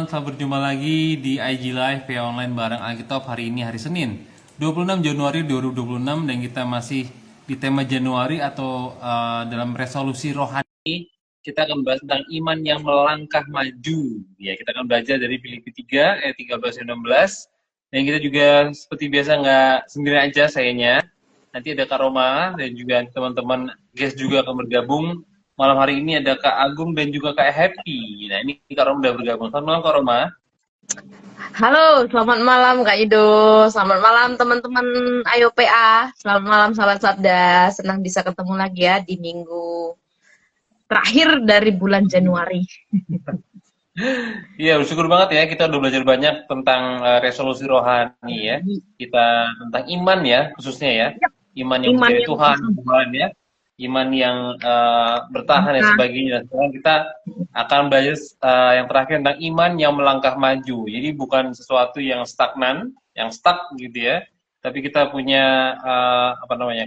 teman-teman, selamat berjumpa lagi di IG Live ya online bareng Alkitab. Hari ini hari Senin 26 Januari 2026 dan kita masih di tema Januari atau dalam resolusi rohani. Kita akan membahas tentang iman yang melangkah maju. Ya, kita akan belajar dari Filipi 3 ayat 13 dan 16. Dan kita juga seperti biasa nggak sendiri aja sayanya. Nanti ada Kak Roma dan juga teman-teman guys juga akan bergabung. Malam hari ini ada Kak Agung dan juga Kak Happy. Nah, ini Kak Roma udah bergabung. Selamat malam Kak Roma. Halo, selamat malam Kak Ido. Selamat malam teman-teman Ayo PA. Selamat malam sahabat Sabda. Senang bisa ketemu lagi ya di minggu terakhir dari bulan Januari. Iya, bersyukur banget ya kita udah belajar banyak tentang resolusi rohani ya. Kita tentang iman ya khususnya ya. Iman yang Iman percaya yang Tuhan ya. Iman yang bertahan dan sebagainya. Sekarang kita akan belajar yang terakhir tentang iman yang melangkah maju. Jadi bukan sesuatu yang stagnan, yang stuck gitu ya. Tapi kita punya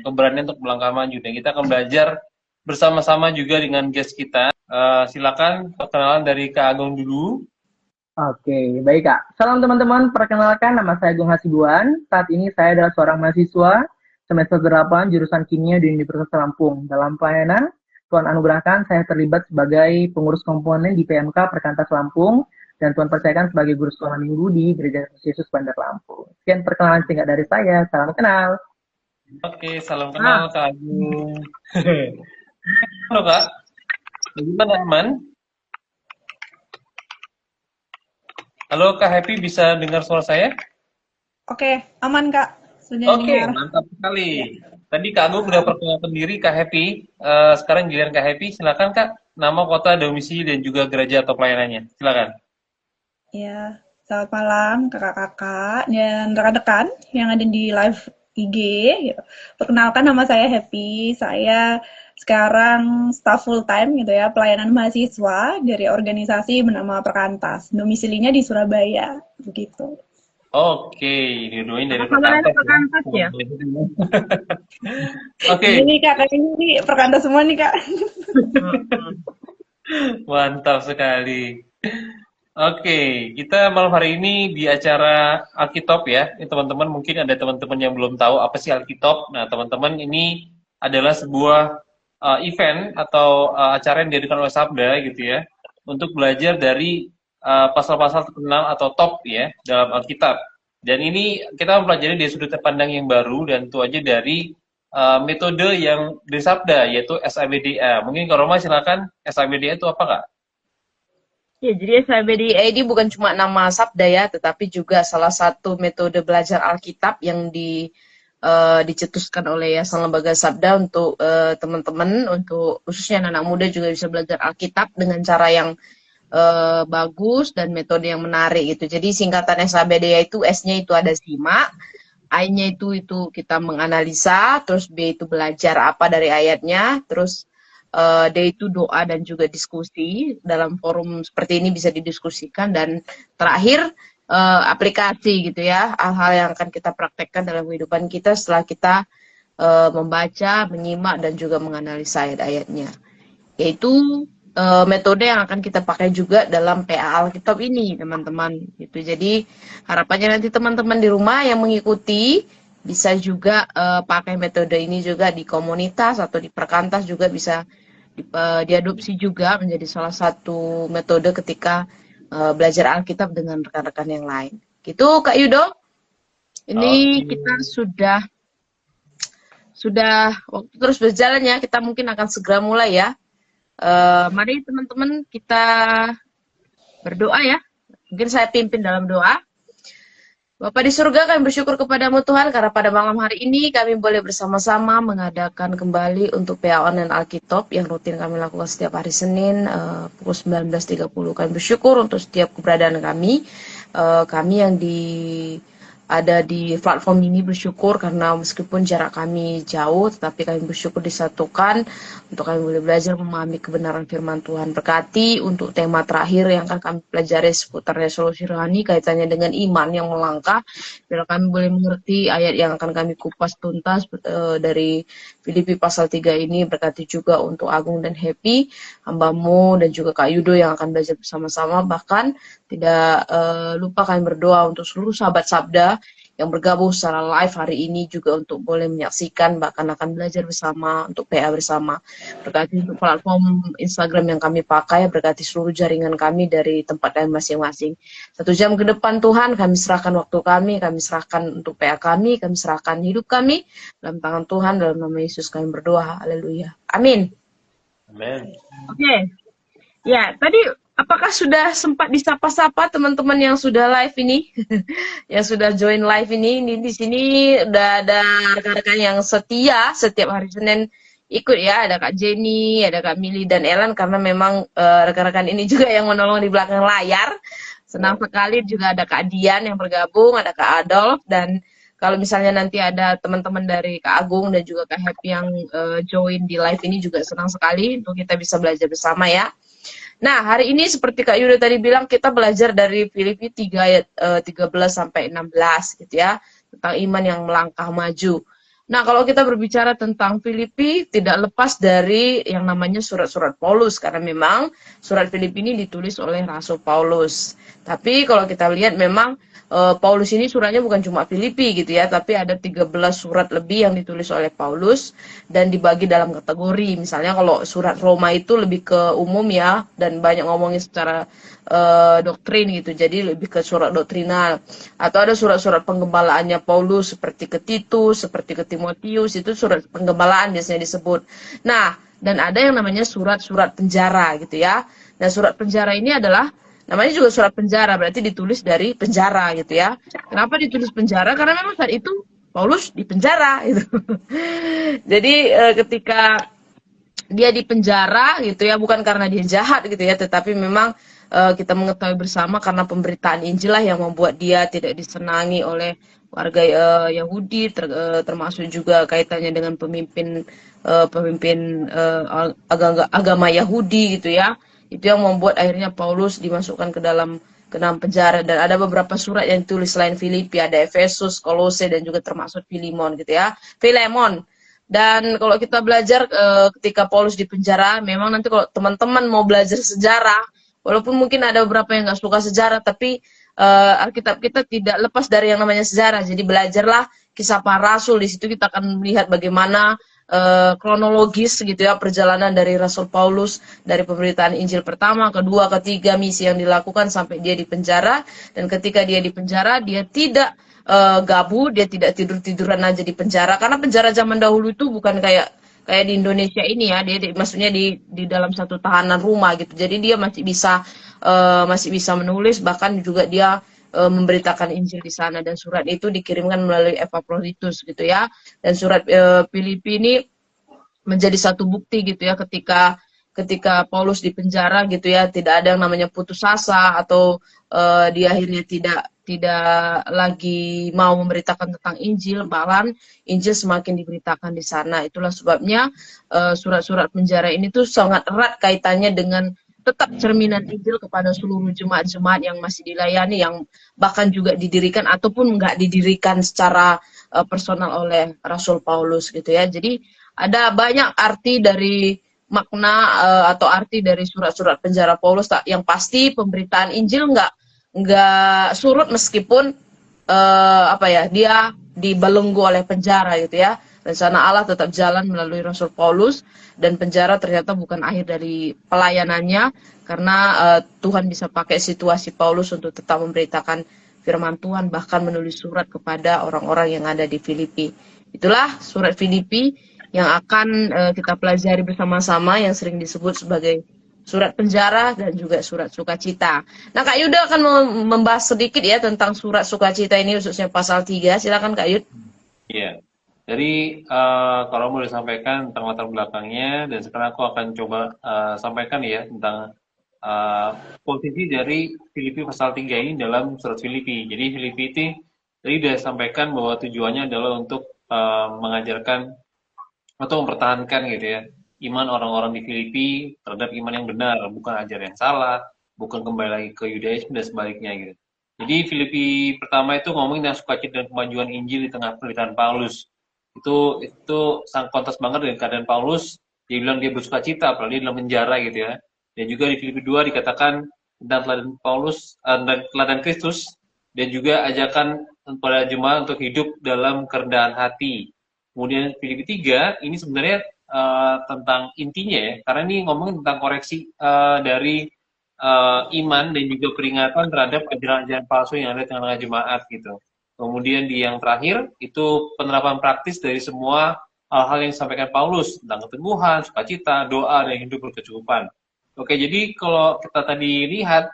keberanian untuk melangkah maju. Dan kita akan belajar bersama-sama juga dengan guest kita. Silakan perkenalan dari Kak Agung dulu. Oke, baik Kak. Salam teman-teman, perkenalkan nama saya Agung Hasibuan. Saat ini saya adalah seorang mahasiswa semester 8 jurusan kimia di Universitas Lampung. Dalam pelayanan, Tuhan anugerahkan saya terlibat sebagai pengurus komponen di PMK Perkantas Lampung dan Tuhan percayakan sebagai guru sekolah minggu di Gereja Kristus Yesus Bandar Lampung. Sekian perkenalan singkat dari saya. Salam kenal. Oke, salam kenal Kak Agung. Halo Kak, bagaimana aman? Halo Kak Happy, bisa dengar suara saya? Oke, aman Kak. Sudah Oke, dengar. mantap sekali. Tadi Kak Agung udah perkenalkan diri Kak Happy. Sekarang giliran Kak Happy. Silakan Kak, nama, kota, domisili, dan juga gereja atau pelayanannya. Silakan. Ya, selamat malam kakak-kakak dan rekan-rekan yang ada di live IG. Gitu. Perkenalkan nama saya Happy. Saya sekarang staff full time gitu ya, pelayanan mahasiswa dari organisasi bernama Perkantas. Domisilinya di Surabaya, begitu. Oke, dua-duanya dari Perkantas ya? Oke. Ini Kak, ini Perkantas semua nih Kak. Mantap sekali. Oke, kita malam hari ini di acara Alkitab ya. Ini teman-teman mungkin ada teman-teman yang belum tahu apa sih Alkitab. Nah, teman-teman ini adalah sebuah event atau acara yang diadakan oleh Sabda gitu ya, untuk belajar dari pasal-pasal terkenal atau top ya dalam Alkitab. Dan ini kita mempelajari dari sudut pandang yang baru dan itu aja dari metode yang dari Sabda yaitu SABDA. Mungkin kalau Roma silakan, SABDA itu apa Kak? Ya, jadi SABDA ini bukan cuma nama Sabda ya, tetapi juga salah satu metode belajar Alkitab yang dicetuskan oleh Yayasan Lembaga Sabda untuk teman-teman, untuk khususnya anak muda juga bisa belajar Alkitab dengan cara yang bagus dan metode yang menarik gitu. Jadi singkatan SABDA itu S-nya itu ada simak, I-nya itu kita menganalisa, terus B itu belajar apa dari ayatnya, terus D itu doa dan juga diskusi. Dalam forum seperti ini bisa didiskusikan, dan terakhir aplikasi gitu ya, hal-hal yang akan kita praktekkan dalam kehidupan kita setelah kita membaca, menyimak dan juga menganalisa ayat-ayatnya. Yaitu metode yang akan kita pakai juga dalam PA Alkitab ini, teman-teman. Gitu. Jadi harapannya nanti teman-teman di rumah yang mengikuti bisa juga pakai metode ini juga di komunitas atau di perkantas juga bisa diadopsi juga menjadi salah satu metode ketika belajar Alkitab dengan rekan-rekan yang lain. Gitu Kak Yudo. Ini kita sudah waktu terus berjalan ya. Kita mungkin akan segera mulai ya. Mari teman-teman kita berdoa ya. Mungkin saya pimpin dalam doa. Bapa di surga, kami bersyukur kepadamu Tuhan karena pada malam hari ini kami boleh bersama-sama mengadakan kembali untuk PA Online Alkitab yang rutin kami lakukan setiap hari Senin pukul 19.30. Kami bersyukur untuk setiap keberadaan kami yang di ada di platform ini, bersyukur karena meskipun jarak kami jauh, tetapi kami bersyukur disatukan untuk kami boleh belajar memahami kebenaran firman Tuhan. Berkati untuk tema terakhir yang akan kami pelajari seputar resolusi rohani kaitannya dengan iman yang melangkah, biar kami boleh mengerti ayat yang akan kami kupas tuntas dari Filipi pasal 3 ini. Berkati juga untuk Agung dan Happy, hambamu, dan juga Kak Yudo yang akan belajar bersama-sama. Bahkan tidak lupa kami berdoa untuk seluruh sahabat Sabda yang bergabung secara live hari ini juga untuk boleh menyaksikan, bahkan akan belajar bersama untuk PA bersama. Berkati untuk platform Instagram yang kami pakai, berkati seluruh jaringan kami dari tempat kami masing-masing. 1 jam ke depan Tuhan, kami serahkan waktu kami serahkan untuk PA kami serahkan hidup kami dalam tangan Tuhan, dalam nama Yesus kami berdoa. Haleluya. Amin. Amin. Oke. Ya, tadi apakah sudah sempat disapa-sapa teman-teman yang sudah live ini? Yang sudah join live ini? Ini di sini udah ada rekan-rekan yang setia setiap hari Senin ikut ya. Ada Kak Jenny, ada Kak Mili dan Elan, karena memang rekan-rekan ini juga yang menolong di belakang layar. Senang sekali juga ada Kak Dian yang bergabung, ada Kak Adolf, dan kalau misalnya nanti ada teman-teman dari Kak Agung dan juga Kak Happy yang join di live ini, juga senang sekali untuk kita bisa belajar bersama ya. Nah, hari ini seperti Kak Yuda tadi bilang, kita belajar dari Filipi 3 ayat 13 sampai 16 gitu ya, tentang iman yang melangkah maju. Nah, kalau kita berbicara tentang Filipi, tidak lepas dari yang namanya surat-surat Paulus, karena memang surat Filipi ini ditulis oleh Rasul Paulus. Tapi kalau kita lihat memang Paulus ini suratnya bukan cuma Filipi gitu ya, tapi ada 13 surat lebih yang ditulis oleh Paulus dan dibagi dalam kategori. Misalnya kalau surat Roma itu lebih ke umum ya, dan banyak ngomongin secara doktrin gitu, jadi lebih ke surat doktrinal. Atau ada surat-surat penggembalaannya Paulus seperti ke Titus, seperti ke Timotius, itu surat penggembalaan biasanya disebut. Nah, dan ada yang namanya surat-surat penjara gitu ya. Nah, surat penjara ini adalah namanya juga surat penjara, berarti ditulis dari penjara gitu ya. Kenapa ditulis penjara? Karena memang saat itu Paulus di penjara gitu. Jadi ketika dia di penjara gitu ya, bukan karena dia jahat gitu ya, tetapi memang kita mengetahui bersama karena pemberitaan Injil lah yang membuat dia tidak disenangi oleh warga Yahudi, termasuk juga kaitannya dengan pemimpin agama Yahudi gitu ya. Itu yang membuat akhirnya Paulus dimasukkan ke dalam penjara. Dan ada beberapa surat yang ditulis selain Filipi, ada Efesus, Kolose, dan juga termasuk Filemon gitu ya. Filemon. Dan kalau kita belajar ketika Paulus di penjara, memang nanti kalau teman-teman mau belajar sejarah, walaupun mungkin ada beberapa yang nggak suka sejarah, tapi Alkitab kita tidak lepas dari yang namanya sejarah. Jadi belajarlah kisah para rasul. Di situ kita akan melihat bagaimana kronologis gitu ya perjalanan dari Rasul Paulus dari pemberitaan Injil pertama, kedua, ketiga, misi yang dilakukan sampai dia di penjara. Dan ketika dia di penjara, dia tidak gabut, dia tidak tidur-tiduran aja di penjara, karena penjara zaman dahulu itu bukan kayak di Indonesia ini ya, dia maksudnya di dalam satu tahanan rumah gitu. Jadi dia masih bisa menulis, bahkan juga dia memberitakan Injil di sana, dan surat itu dikirimkan melalui Epaphroditus gitu ya. Dan surat Filipi ini menjadi satu bukti gitu ya, ketika Paulus di penjara gitu ya, tidak ada yang namanya putus asa atau dia akhirnya tidak lagi mau memberitakan tentang Injil, bahkan Injil semakin diberitakan di sana. Itulah sebabnya surat-surat penjara ini tuh sangat erat kaitannya dengan tetap cerminan Injil kepada seluruh jemaat-jemaat yang masih dilayani, yang bahkan juga didirikan ataupun nggak didirikan secara personal oleh Rasul Paulus gitu ya. Jadi ada banyak arti dari makna atau arti dari surat-surat penjara Paulus. Yang pasti pemberitaan Injil nggak surut meskipun dia dibelenggu oleh penjara gitu ya. Rencana Allah tetap jalan melalui Rasul Paulus, dan penjara ternyata bukan akhir dari pelayanannya, karena Tuhan bisa pakai situasi Paulus untuk tetap memberitakan firman Tuhan, bahkan menulis surat kepada orang-orang yang ada di Filipi. Itulah surat Filipi yang akan kita pelajari bersama-sama, yang sering disebut sebagai surat penjara dan juga surat sukacita. Nah, Kak Yuda akan membahas sedikit ya tentang surat sukacita ini, khususnya pasal 3. Silakan Kak Yud. Iya. Jadi kalau boleh sampaikan tentang latar belakangnya, dan sekarang aku akan coba sampaikan ya tentang posisi dari Filipi pasal 3 ini dalam surat Filipi. Jadi Filipi itu Tadi sudah sampaikan bahwa tujuannya adalah untuk mengajarkan atau mempertahankan gitu ya iman orang-orang di Filipi terhadap iman yang benar, bukan ajaran yang salah, bukan kembali lagi ke Yudaisme dan sebaliknya gitu. Jadi Filipi pertama itu ngomongin tentang sukacita dan kemajuan Injil di tengah penderitaan Paulus. Itu sangat kontras banget dengan keadaan Paulus. Dia bilang dia bersukacita, apalagi dalam penjara gitu ya. Dan juga di Filipi 2 dikatakan tentang teladan Paulus, teladan Kristus, dan juga ajakan kepada jemaat untuk hidup dalam kerendahan hati. Kemudian Filipi 3 ini sebenarnya tentang intinya ya, karena ini ngomong tentang koreksi dari iman dan juga peringatan terhadap ajaran-ajaran palsu yang ada di tengah-tengah jemaat gitu. Kemudian di yang terakhir itu penerapan praktis dari semua hal-hal yang disampaikan Paulus tentang keteguhan, sukacita, doa, dan hidup berkecukupan. Oke, jadi kalau kita tadi lihat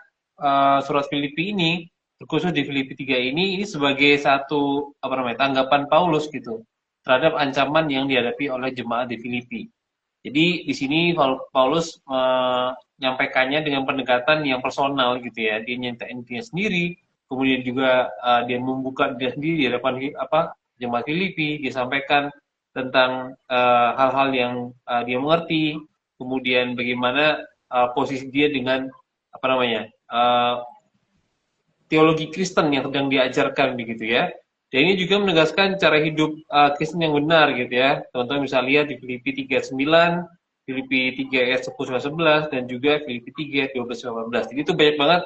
surat Filipi ini, khusus di Filipi 3 ini sebagai satu tanggapan Paulus gitu terhadap ancaman yang dihadapi oleh jemaat di Filipi. Jadi di sini Paulus menyampaikannya dengan pendekatan yang personal gitu ya. Dia nyatain dirinya sendiri, kemudian juga dia membuka diri sendiri di hadapan jemaat Filipi. Dia sampaikan tentang hal-hal yang dia mengerti, kemudian bagaimana posisi dia dengan teologi Kristen yang sedang diajarkan begitu ya. Dan ini juga menegaskan cara hidup Kristen yang benar gitu ya. Teman-teman bisa lihat di Filipi 3:9, Filipi 3 ayat 10-11, dan juga Filipi 3 ayat 12-15. Jadi itu banyak banget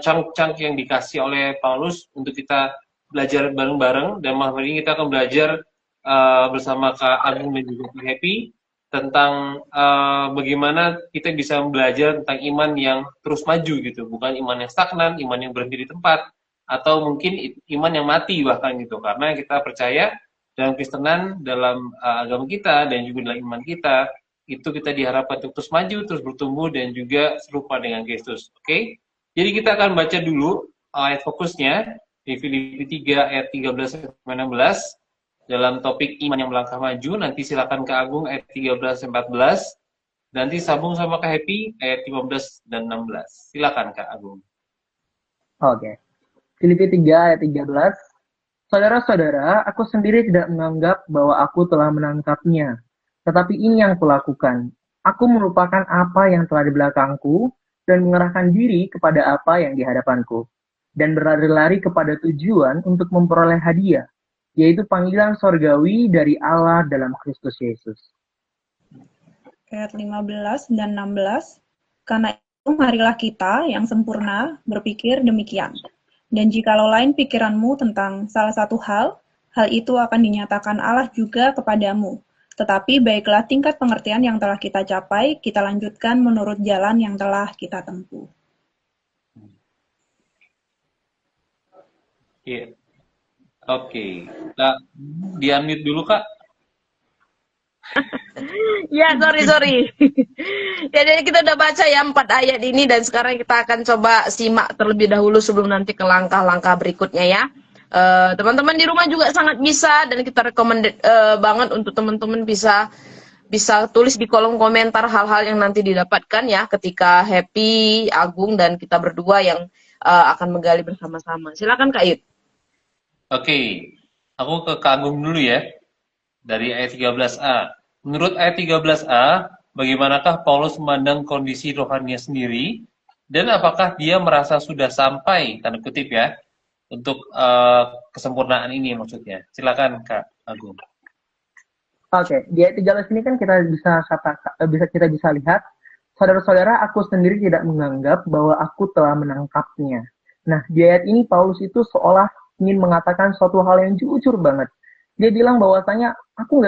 chunk-chunk yang dikasih oleh Paulus untuk kita belajar bareng-bareng. Dan malam ini kita akan belajar bersama Kak Agung dan juga Kak Happy tentang bagaimana kita bisa belajar tentang iman yang terus maju gitu. Bukan iman yang stagnan, iman yang berhenti di tempat, atau mungkin iman yang mati bahkan gitu, karena kita percaya dalam Kristenan, dalam agama kita dan juga dalam iman kita itu kita diharapkan untuk terus maju, terus bertumbuh dan juga serupa dengan Kristus. Oke? Jadi kita akan baca dulu ayat fokusnya di Filipi 3 ayat 13-16 dalam topik iman yang melangkah maju. Nanti silakan ke Agung ayat 13-14, nanti sambung sama Kak Happy ayat 15 dan 16. Silakan Kak Agung. Oke. Filipi 3 ayat 13. Saudara-saudara, aku sendiri tidak menganggap bahwa aku telah menangkapnya. Tetapi ini yang kulakukan. Aku melupakan apa yang telah di belakangku dan mengerahkan diri kepada apa yang di hadapanku. Dan berlari-lari kepada tujuan untuk memperoleh hadiah, yaitu panggilan sorgawi dari Allah dalam Kristus Yesus. Ayat 15 dan 16. Karena itu marilah kita yang sempurna berpikir demikian. Dan jikalau lain pikiranmu tentang salah satu hal itu akan dinyatakan Allah juga kepadamu. Tetapi baiklah tingkat pengertian yang telah kita capai, kita lanjutkan menurut jalan yang telah kita tempuh. Iya. Oke. Nah, di-unmute dulu, Kak. Ya, sorry. Jadi kita udah baca ya 4 ayat ini dan sekarang kita akan coba simak terlebih dahulu sebelum nanti ke langkah-langkah berikutnya ya. Teman-teman di rumah juga sangat bisa dan kita recommended banget untuk teman-teman bisa tulis di kolom komentar hal-hal yang nanti didapatkan ya ketika Happy, Agung dan kita berdua yang akan menggali bersama-sama. Silakan Kak Yud. Oke. Aku ke Kak Agung dulu ya. Dari ayat 13a. Menurut ayat 13a, bagaimanakah Paulus memandang kondisi rohaninya sendiri, dan apakah dia merasa sudah sampai, tanda kutip ya, untuk kesempurnaan ini maksudnya. Silakan Kak Agung. Oke, di ayat 13 ini kan kita bisa lihat, saudara-saudara, aku sendiri tidak menganggap bahwa aku telah menangkapnya. Nah, di ayat ini Paulus itu seolah ingin mengatakan suatu hal yang jujur banget. Dia bilang bahwasanya aku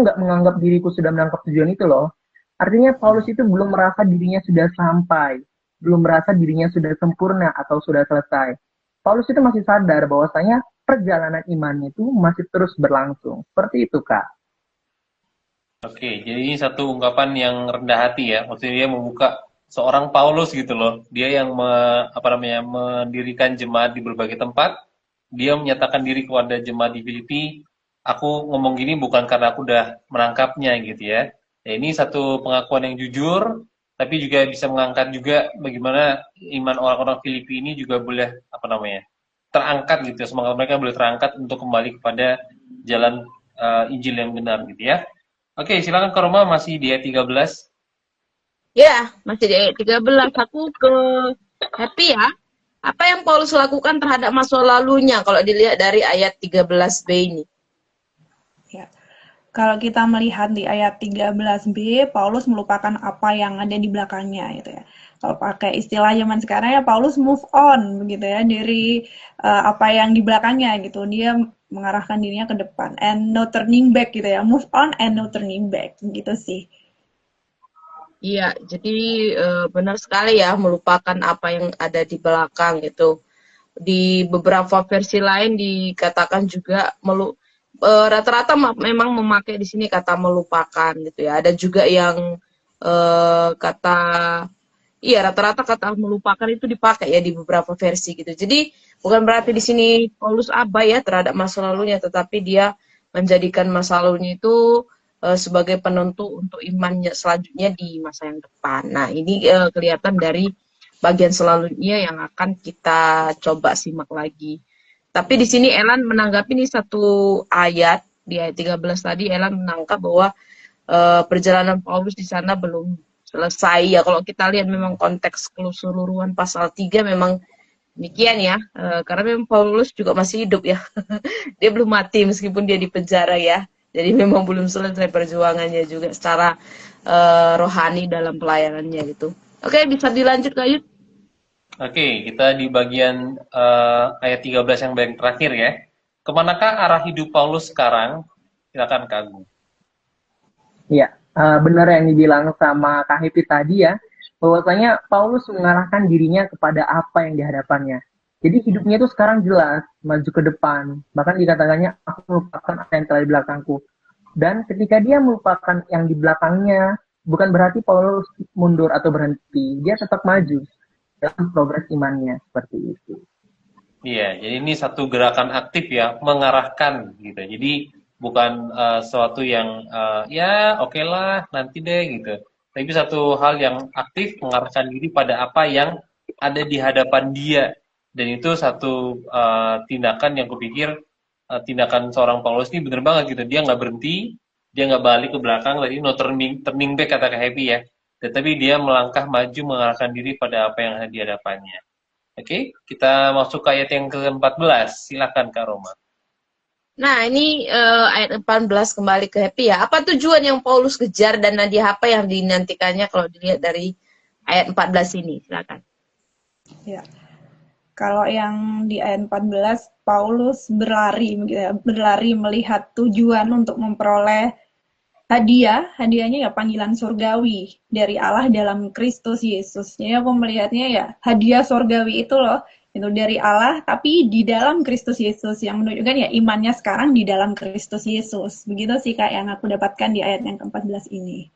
nggak menganggap diriku sudah menangkap tujuan itu loh. Artinya Paulus itu belum merasa dirinya sudah sampai, belum merasa dirinya sudah sempurna atau sudah selesai. Paulus itu masih sadar bahwasanya perjalanan imannya itu masih terus berlangsung. Seperti itu, Kak. Oke, jadi ini satu ungkapan yang rendah hati ya. Maksudnya dia membuka seorang Paulus gitu loh. Dia yang mendirikan jemaat di berbagai tempat. Dia menyatakan diri kepada jemaat di Filipi, aku ngomong gini bukan karena aku udah menangkapnya gitu ya. Ya ini satu pengakuan yang jujur, tapi juga bisa mengangkat juga bagaimana iman orang-orang Filipi ini juga boleh terangkat gitu, semangat mereka boleh terangkat untuk kembali kepada jalan Injil yang benar gitu ya. Oke, silakan ke Roma, masih di ayat 13. Ya, masih di ayat 13. Aku ke happy ya. Apa yang Paulus lakukan terhadap masa lalunya kalau dilihat dari ayat 13b ini? Ya. Kalau kita melihat di ayat 13b, Paulus melupakan apa yang ada di belakangnya gitu ya. Kalau pakai istilah zaman sekarang ya Paulus move on begitu ya dari apa yang di belakangnya gitu. Dia mengarahkan dirinya ke depan and no turning back gitu ya. Move on and no turning back gitu sih. Iya, jadi benar sekali ya, melupakan apa yang ada di belakang gitu. Di beberapa versi lain dikatakan juga rata-rata memang memakai di sini kata melupakan gitu ya. Ada juga yang kata iya, rata-rata kata melupakan itu dipakai ya di beberapa versi gitu. Jadi bukan berarti di sini Paulus abai ya terhadap masa lalunya, tetapi dia menjadikan masa lalunya itu sebagai penentu untuk imannya selanjutnya di masa yang depan. Nah, ini kelihatan dari bagian selanjutnya yang akan kita coba simak lagi. Tapi di sini Elan menanggapi ini satu ayat, di ayat 13 tadi Elan menangkap bahwa perjalanan Paulus di sana belum selesai ya. Kalau kita lihat memang konteks keseluruhan pasal 3 memang demikian ya. Karena memang Paulus juga masih hidup ya. Dia belum mati meskipun dia di penjara ya. Jadi memang belum selesai perjuangannya juga secara rohani dalam pelayanannya gitu. Oke, bisa dilanjut Kak Yud? Oke, kita di bagian ayat 13 yang paling terakhir ya. Kemanakah arah hidup Paulus sekarang? Silakan Kak Agung. Iya, benar yang dibilang sama Kak Happy tadi ya, bahwasanya Paulus mengarahkan dirinya kepada apa yang di hadapannya. Jadi hidupnya itu sekarang jelas, maju ke depan. Bahkan dikatakannya, aku melupakan apa yang telah di belakangku. Dan ketika dia melupakan yang di belakangnya, bukan berarti Paulus mundur atau berhenti. Dia tetap maju dalam progres imannya, seperti itu. Iya, jadi ini satu gerakan aktif ya, mengarahkan gitu. Jadi bukan sesuatu yang ya oke lah nanti deh gitu. Tapi satu hal yang aktif mengarahkan diri pada apa yang ada di hadapan dia. Dan itu satu tindakan yang kupikir tindakan seorang Paulus ini bener banget gitu. Dia nggak berhenti, dia nggak balik ke belakang, tadi no turning back kata Kak Happy ya. Tetapi dia melangkah maju mengarahkan diri pada apa yang ada di hadapannya. Oke, kita masuk ke ayat yang ke-14. Silakan Kak Roma. Nah, ini ayat 14 kembali ke happy ya. Apa tujuan yang Paulus kejar dan hadiah apa yang dinantikannya kalau dilihat dari ayat 14 ini? Silakan. Ya. Kalau yang di ayat 14, Paulus berlari, berlari melihat tujuan untuk memperoleh hadiahnya ya panggilan surgawi dari Allah dalam Kristus Yesus. Jadi aku melihatnya ya hadiah surgawi itu loh, itu dari Allah tapi di dalam Kristus Yesus yang menunjukkan ya imannya sekarang di dalam Kristus Yesus. Begitu sih Kak yang aku dapatkan di ayat yang ke-14 ini.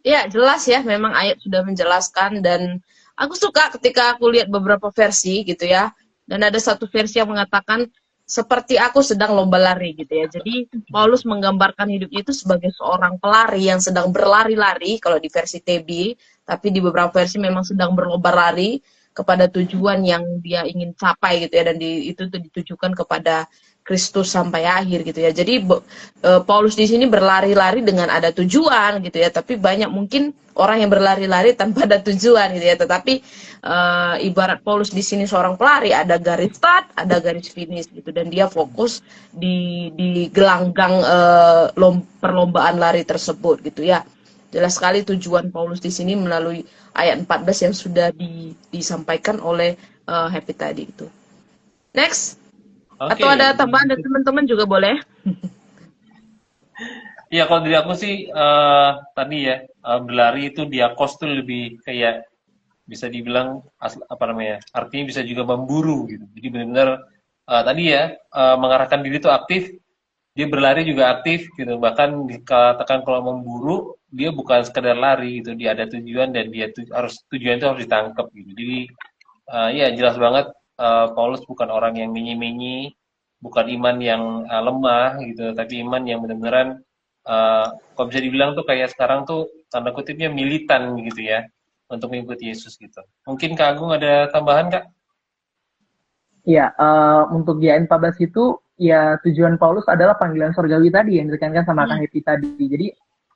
Ya, jelas ya, memang ayat sudah menjelaskan dan aku suka ketika aku lihat beberapa versi gitu ya. Dan ada satu versi yang mengatakan seperti aku sedang lomba lari gitu ya. Jadi Paulus menggambarkan hidupnya itu sebagai seorang pelari yang sedang berlari-lari kalau di versi TB, tapi di beberapa versi memang sedang berlomba lari kepada tujuan yang dia ingin capai gitu ya, dan itu ditujukan kepada Kristus sampai akhir gitu ya. Jadi Paulus di sini berlari-lari dengan ada tujuan gitu ya, tapi banyak mungkin orang yang berlari-lari tanpa ada tujuan gitu ya. Tetapi ibarat Paulus di sini seorang pelari, ada garis start, ada garis finish gitu, dan dia fokus di gelanggang perlombaan lari tersebut gitu ya. Jelas sekali tujuan Paulus di sini melalui ayat 14 yang sudah disampaikan oleh Happy tadi itu. Next. Oke. Atau ada tambahan dari teman-teman juga boleh. Iya, kalau dari aku sih tadi ya berlari itu diakos tuh lebih kayak bisa dibilang apa namanya? Artinya bisa juga memburu gitu. Jadi benar-benar tadi ya mengarahkan diri itu aktif, dia berlari juga aktif gitu. Bahkan dikatakan kalau memburu dia bukan sekedar lari gitu, dia ada tujuan dan dia tujuan itu harus ditangkap gitu. Jadi ya jelas banget Paulus bukan orang yang menyi-menyi, bukan iman yang lemah gitu, tapi iman yang benar-benar kalau bisa dibilang tuh kayak sekarang tuh tanda kutipnya militan gitu ya untuk mengikuti Yesus gitu. Mungkin Kak Agung ada tambahan Kak? Iya, untuk di ayat 14 itu, ya tujuan Paulus adalah panggilan surgawi tadi yang ditekankan sama Kak Hmm. Happy tadi. Jadi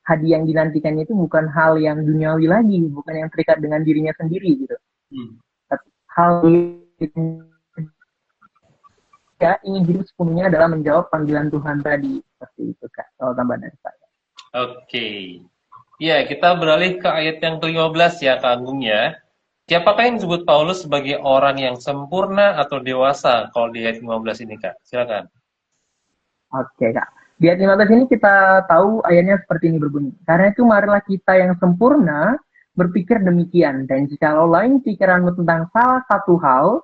hadiah yang dinantikannya itu bukan hal yang duniawi lagi, bukan yang terikat dengan dirinya sendiri gitu. Hmm. Tapi hal yang dia ingin hidup sepenuhnya adalah menjawab panggilan Tuhan tadi. Seperti itu Kak, kalau tambahan dari saya. Oke. Ya, kita beralih ke ayat yang ke-15 ya, Kak Agung ya. Siapakah yang disebut Paulus sebagai orang yang sempurna atau dewasa kalau di ayat 15 ini, Kak? Silakan. Oke Kak. Di ayat 15 ini kita tahu ayatnya seperti ini berbunyi. Karena itu marilah kita yang sempurna berpikir demikian. Dan jika lain pikiranmu tentang salah satu hal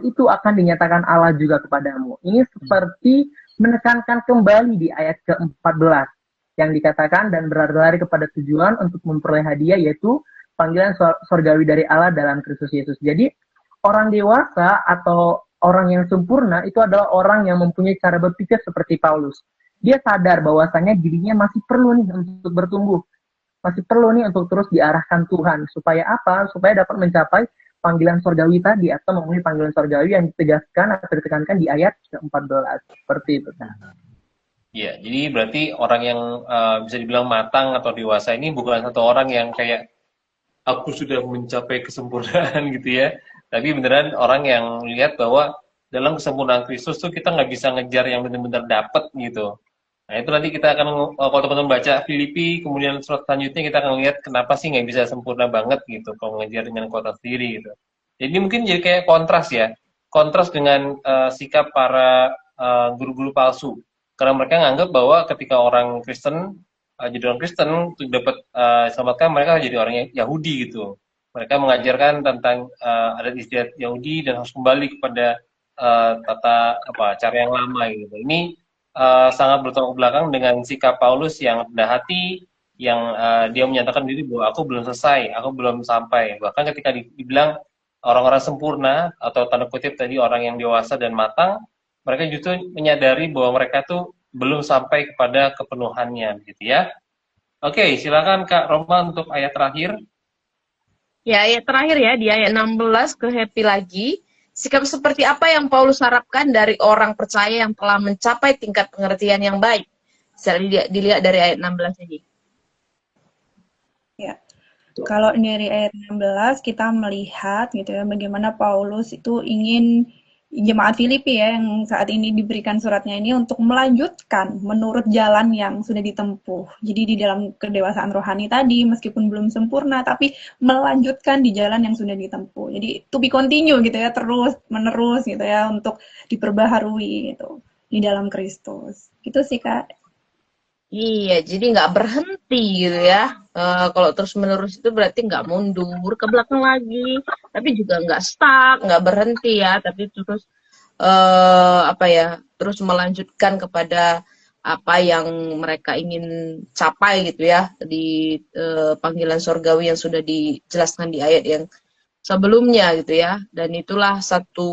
itu akan dinyatakan Allah juga kepadamu. Ini seperti menekankan kembali di ayat ke-14 yang dikatakan dan berlari kepada tujuan untuk memperoleh hadiah yaitu panggilan sorgawi dari Allah dalam Kristus Yesus. Jadi orang dewasa atau orang yang sempurna itu adalah orang yang mempunyai cara berpikir seperti Paulus. Dia sadar bahwasanya dirinya masih perlu nih untuk bertumbuh, masih perlu nih untuk terus diarahkan Tuhan. Supaya apa? Supaya dapat mencapai panggilan sorgawi tadi atau memenuhi panggilan sorgawi yang ditegaskan atau ditekankan di ayat ke-14. Seperti itu kan. Ya, jadi berarti orang yang bisa dibilang matang atau dewasa ini bukan satu orang yang kayak aku sudah mencapai kesempurnaan gitu ya. Tapi beneran orang yang lihat bahwa dalam kesempurnaan Kristus tuh kita nggak bisa ngejar yang benar-benar dapet gitu. Nah itu nanti kita akan, kalau teman-teman baca Filipi, kemudian surat selanjutnya kita akan lihat kenapa sih nggak bisa sempurna banget gitu kalau ngejar dengan kuota sendiri gitu. Jadi mungkin jadi kayak kontras ya, kontras dengan sikap para guru-guru palsu. Karena mereka nganggap bahwa ketika orang Kristen jadi orang Kristen untuk dapat selamatkan mereka jadi orang Yahudi gitu. Mereka mengajarkan tentang adat istiadat Yahudi dan harus kembali kepada tata cara yang lama gitu. Ini sangat bertolak belakang dengan sikap Paulus yang rendah hati, yang dia menyatakan diri bahwa aku belum selesai, aku belum sampai. Bahkan ketika dibilang orang-orang sempurna atau tanda kutip tadi orang yang dewasa dan matang, mereka justru menyadari bahwa mereka tuh belum sampai kepada kepenuhannya gitu ya. Oke, silakan Kak Roma untuk ayat terakhir. Ya, ayat terakhir ya, di ayat 16 ke Happy lagi. Sikap seperti apa yang Paulus harapkan dari orang percaya yang telah mencapai tingkat pengertian yang baik? Bisa dilihat dari ayat 16 ini. Ya. Kalau dari ayat 16 kita melihat gitu ya bagaimana Paulus itu ingin jemaat Filipi ya yang saat ini diberikan suratnya ini untuk melanjutkan menurut jalan yang sudah ditempuh. Jadi di dalam kedewasaan rohani tadi meskipun belum sempurna tapi melanjutkan di jalan yang sudah ditempuh. Jadi to be continue gitu ya, terus menerus gitu ya untuk diperbaharui gitu di dalam Kristus. Gitu sih Kak. Iya, jadi nggak berhenti gitu ya. Kalau terus-menerus itu berarti nggak mundur ke belakang lagi, tapi juga nggak stuck, nggak berhenti ya, tapi terus apa ya, terus melanjutkan kepada apa yang mereka ingin capai gitu ya di panggilan surgawi yang sudah dijelaskan di ayat yang sebelumnya gitu ya. Dan itulah satu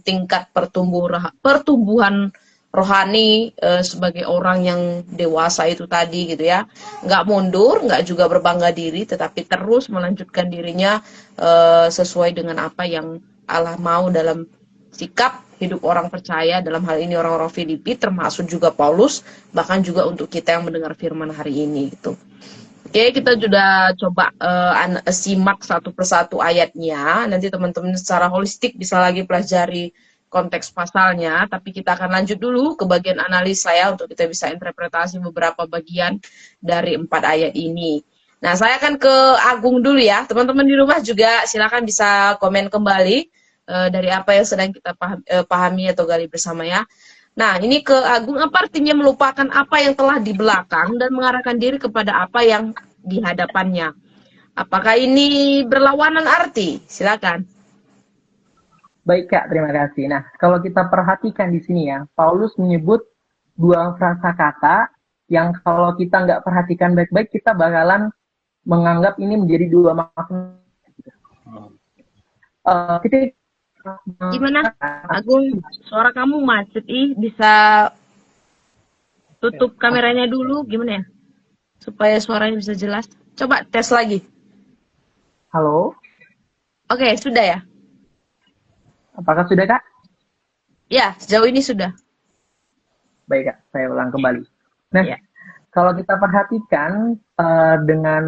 tingkat pertumbuhan rohani sebagai orang yang dewasa itu tadi gitu ya, nggak mundur, nggak juga berbangga diri, tetapi terus melanjutkan dirinya sesuai dengan apa yang Allah mau dalam sikap hidup orang percaya, dalam hal ini orang-orang Filipi, termasuk juga Paulus, bahkan juga untuk kita yang mendengar firman hari ini gitu. Oke, kita sudah coba simak satu persatu ayatnya. Nanti teman-teman secara holistik bisa lagi pelajari konteks pasalnya, tapi kita akan lanjut dulu ke bagian analisa ya, untuk kita bisa interpretasi beberapa bagian dari 4 ayat ini. Nah, saya akan ke Agung dulu ya. Teman-teman di rumah juga silakan bisa komen kembali dari apa yang sedang kita pahami atau gali bersama ya. Nah, ini ke Agung, apa artinya melupakan apa yang telah di belakang dan mengarahkan diri kepada apa yang di hadapannya? Apakah ini berlawanan arti? Silakan. Baik Kak, terima kasih. Nah, kalau kita perhatikan di sini ya, Paulus menyebut dua frasa kata yang kalau kita nggak perhatikan baik-baik, kita bakalan menganggap ini menjadi dua makna. Gimana, Agung? Suara kamu macet, bisa tutup kameranya dulu, gimana ya? Supaya suaranya bisa jelas. Coba tes lagi. Halo? Oke, sudah ya? Apakah sudah Kak? Ya, sejauh ini sudah. Baik Kak, saya ulang kembali. Nah, Ya. kalau kita perhatikan dengan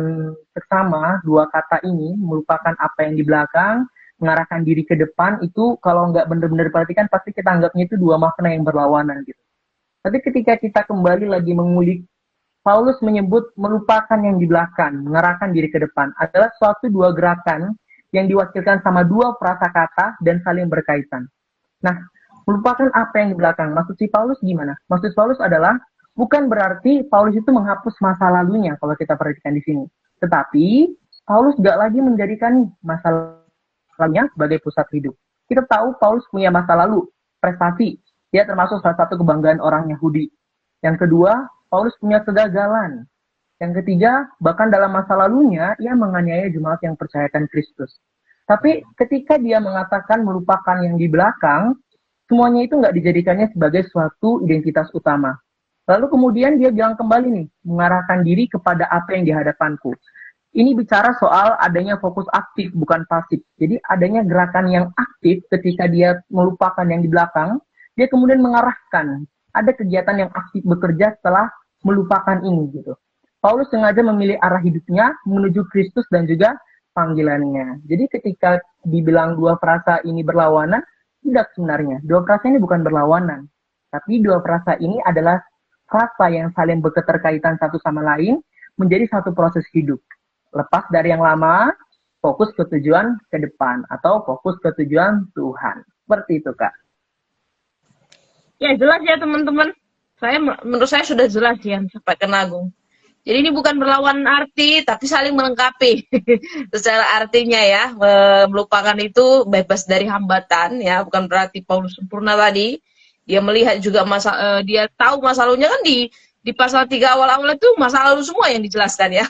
seksama dua kata ini melupakan apa yang di belakang, mengarahkan diri ke depan, itu kalau nggak benar-benar perhatikan pasti kita anggapnya itu dua makna yang berlawanan gitu. Tapi ketika kita kembali lagi mengulik, Paulus menyebut melupakan yang di belakang, mengarahkan diri ke depan adalah suatu dua gerakan yang diwakilkan sama dua prasakata dan saling berkaitan. Nah, melupakan apa yang di belakang. Maksud si Paulus gimana? Maksud Paulus adalah bukan berarti Paulus itu menghapus masa lalunya kalau kita perhatikan di sini. Tetapi Paulus gak lagi menjadikan masa lalunya sebagai pusat hidup. Kita tahu Paulus punya masa lalu, prestasi. Dia termasuk salah satu kebanggaan orang Yahudi. Yang kedua, Paulus punya kegagalan. Yang ketiga, bahkan dalam masa lalunya, ia menganiaya jemaat yang percayakan Kristus. Tapi ketika dia mengatakan melupakan yang di belakang, semuanya itu nggak dijadikannya sebagai suatu identitas utama. Lalu kemudian dia bilang kembali nih, mengarahkan diri kepada apa yang di hadapanku. Ini bicara soal adanya fokus aktif, bukan pasif. Jadi adanya gerakan yang aktif ketika dia melupakan yang di belakang, dia kemudian mengarahkan. Ada kegiatan yang aktif bekerja setelah melupakan ini gitu. Paulus sengaja memilih arah hidupnya menuju Kristus dan juga panggilannya. Jadi ketika dibilang dua frasa ini berlawanan, tidak sebenarnya. Dua frasa ini bukan berlawanan. Tapi dua frasa ini adalah frasa yang saling berketerkaitan satu sama lain menjadi satu proses hidup. Lepas dari yang lama, fokus ke tujuan ke depan atau fokus ke tujuan Tuhan. Seperti itu, Kak. Ya, jelas ya teman-teman. Menurut saya sudah jelas ya sampai ke Agung. Jadi ini bukan berlawan arti, tapi saling melengkapi. Secara artinya ya, melupakan itu bebas dari hambatan ya, bukan berarti Paulus sempurna tadi. Dia melihat juga dia tahu masa lalunya kan di pasal 3 awal-awal itu masa lalu semua yang dijelaskan ya.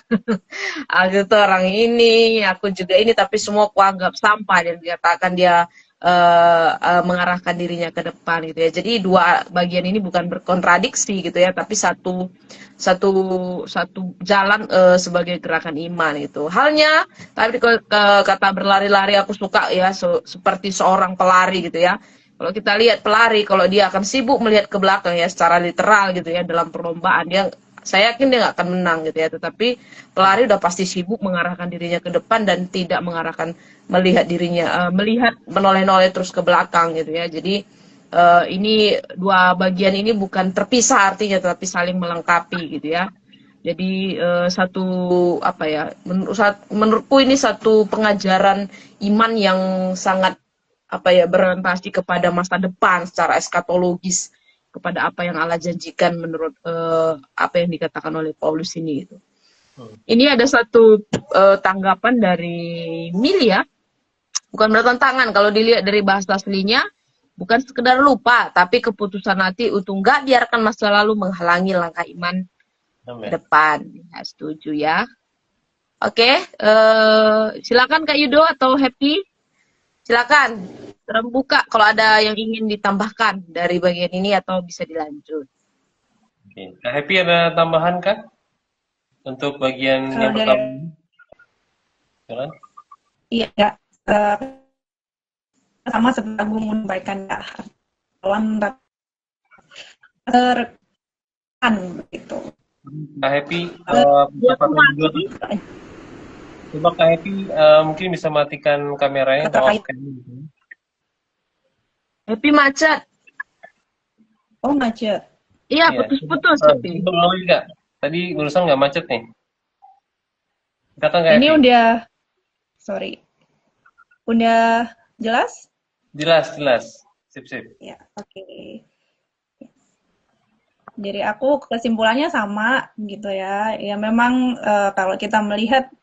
Aku tuh orang ini, aku juga ini, tapi semua kuanggap sampah dan dikatakan dia mengarahkan dirinya ke depan gitu ya. Jadi dua bagian ini bukan berkontradiksi gitu ya, tapi satu jalan sebagai gerakan iman itu. Halnya tapi kata berlari-lari aku suka ya, seperti seorang pelari gitu ya. Kalau kita lihat pelari, kalau dia akan sibuk melihat ke belakang ya secara literal gitu ya dalam perlombaan, saya yakin dia nggak akan menang gitu ya. Tetapi pelari udah pasti sibuk mengarahkan dirinya ke depan dan tidak melihat dirinya, melihat menoleh-noleh terus ke belakang gitu ya. Jadi ini dua bagian ini bukan terpisah artinya, tetapi saling melengkapi gitu ya. Jadi satu apa ya? Menurutku ini satu pengajaran iman yang sangat apa ya, berorientasi kepada masa depan secara eskatologis, kepada apa yang Allah janjikan menurut apa yang dikatakan oleh Paulus ini gitu. Ini ada satu tanggapan dari Milia, bukan bertentangan kalau dilihat dari bahasa aslinya, bukan sekedar lupa, tapi keputusan hati untuk nggak biarkan masa lalu menghalangi langkah iman depan. Ya, setuju ya. Oke, silakan Kak Yudo atau Happy, silakan terbuka kalau ada yang ingin ditambahkan dari bagian ini atau bisa dilanjut. Oke. Kak Happy ada tambahan kan untuk bagian yang pertama? Jalan? Iya, sama seperti Agung menyampaikan ya, lawan rekan begitu. Kak Happy, coba Kak Happy mungkin bisa matikan kameranya atau Happy macet. Oh, macet. Iya, putus-putus. Enggak. Tadi urusan nggak macet nih. Ini udah, sorry. Udah jelas? Jelas. Sip. Ya, oke. Dari aku kesimpulannya sama gitu ya. Ya memang kalau kita melihat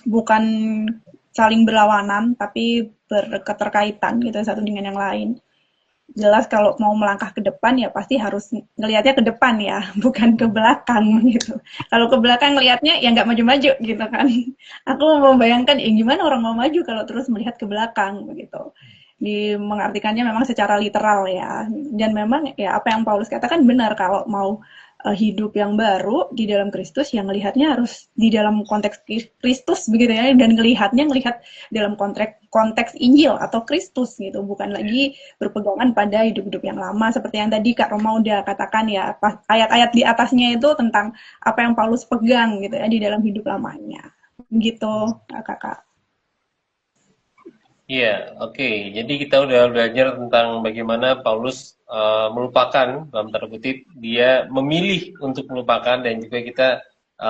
bukan saling berlawanan, tapi berketerkaitan gitu satu dengan yang lain. Jelas kalau mau melangkah ke depan ya pasti harus ngelihatnya ke depan ya, bukan ke belakang gitu. Kalau ke belakang ngelihatnya ya nggak maju-maju gitu kan. Aku membayangkan gimana orang mau maju kalau terus melihat ke belakang begitu. Mengartikannya memang secara literal ya. Dan memang ya apa yang Paulus katakan benar, kalau mau hidup yang baru di dalam Kristus, yang ngelihatnya harus di dalam konteks Kristus begitu ya, dan ngelihat dalam konteks Injil atau Kristus gitu, bukan lagi berpegangan pada hidup-hidup yang lama seperti yang tadi Kak Roma udah katakan ya, ayat-ayat di atasnya itu tentang apa yang Paulus pegang gitu ya di dalam hidup lamanya. Gitu, Kakak. Iya, oke. Jadi kita udah belajar tentang bagaimana Paulus melupakan, dalam tanda kutip, dia memilih untuk melupakan, dan juga kita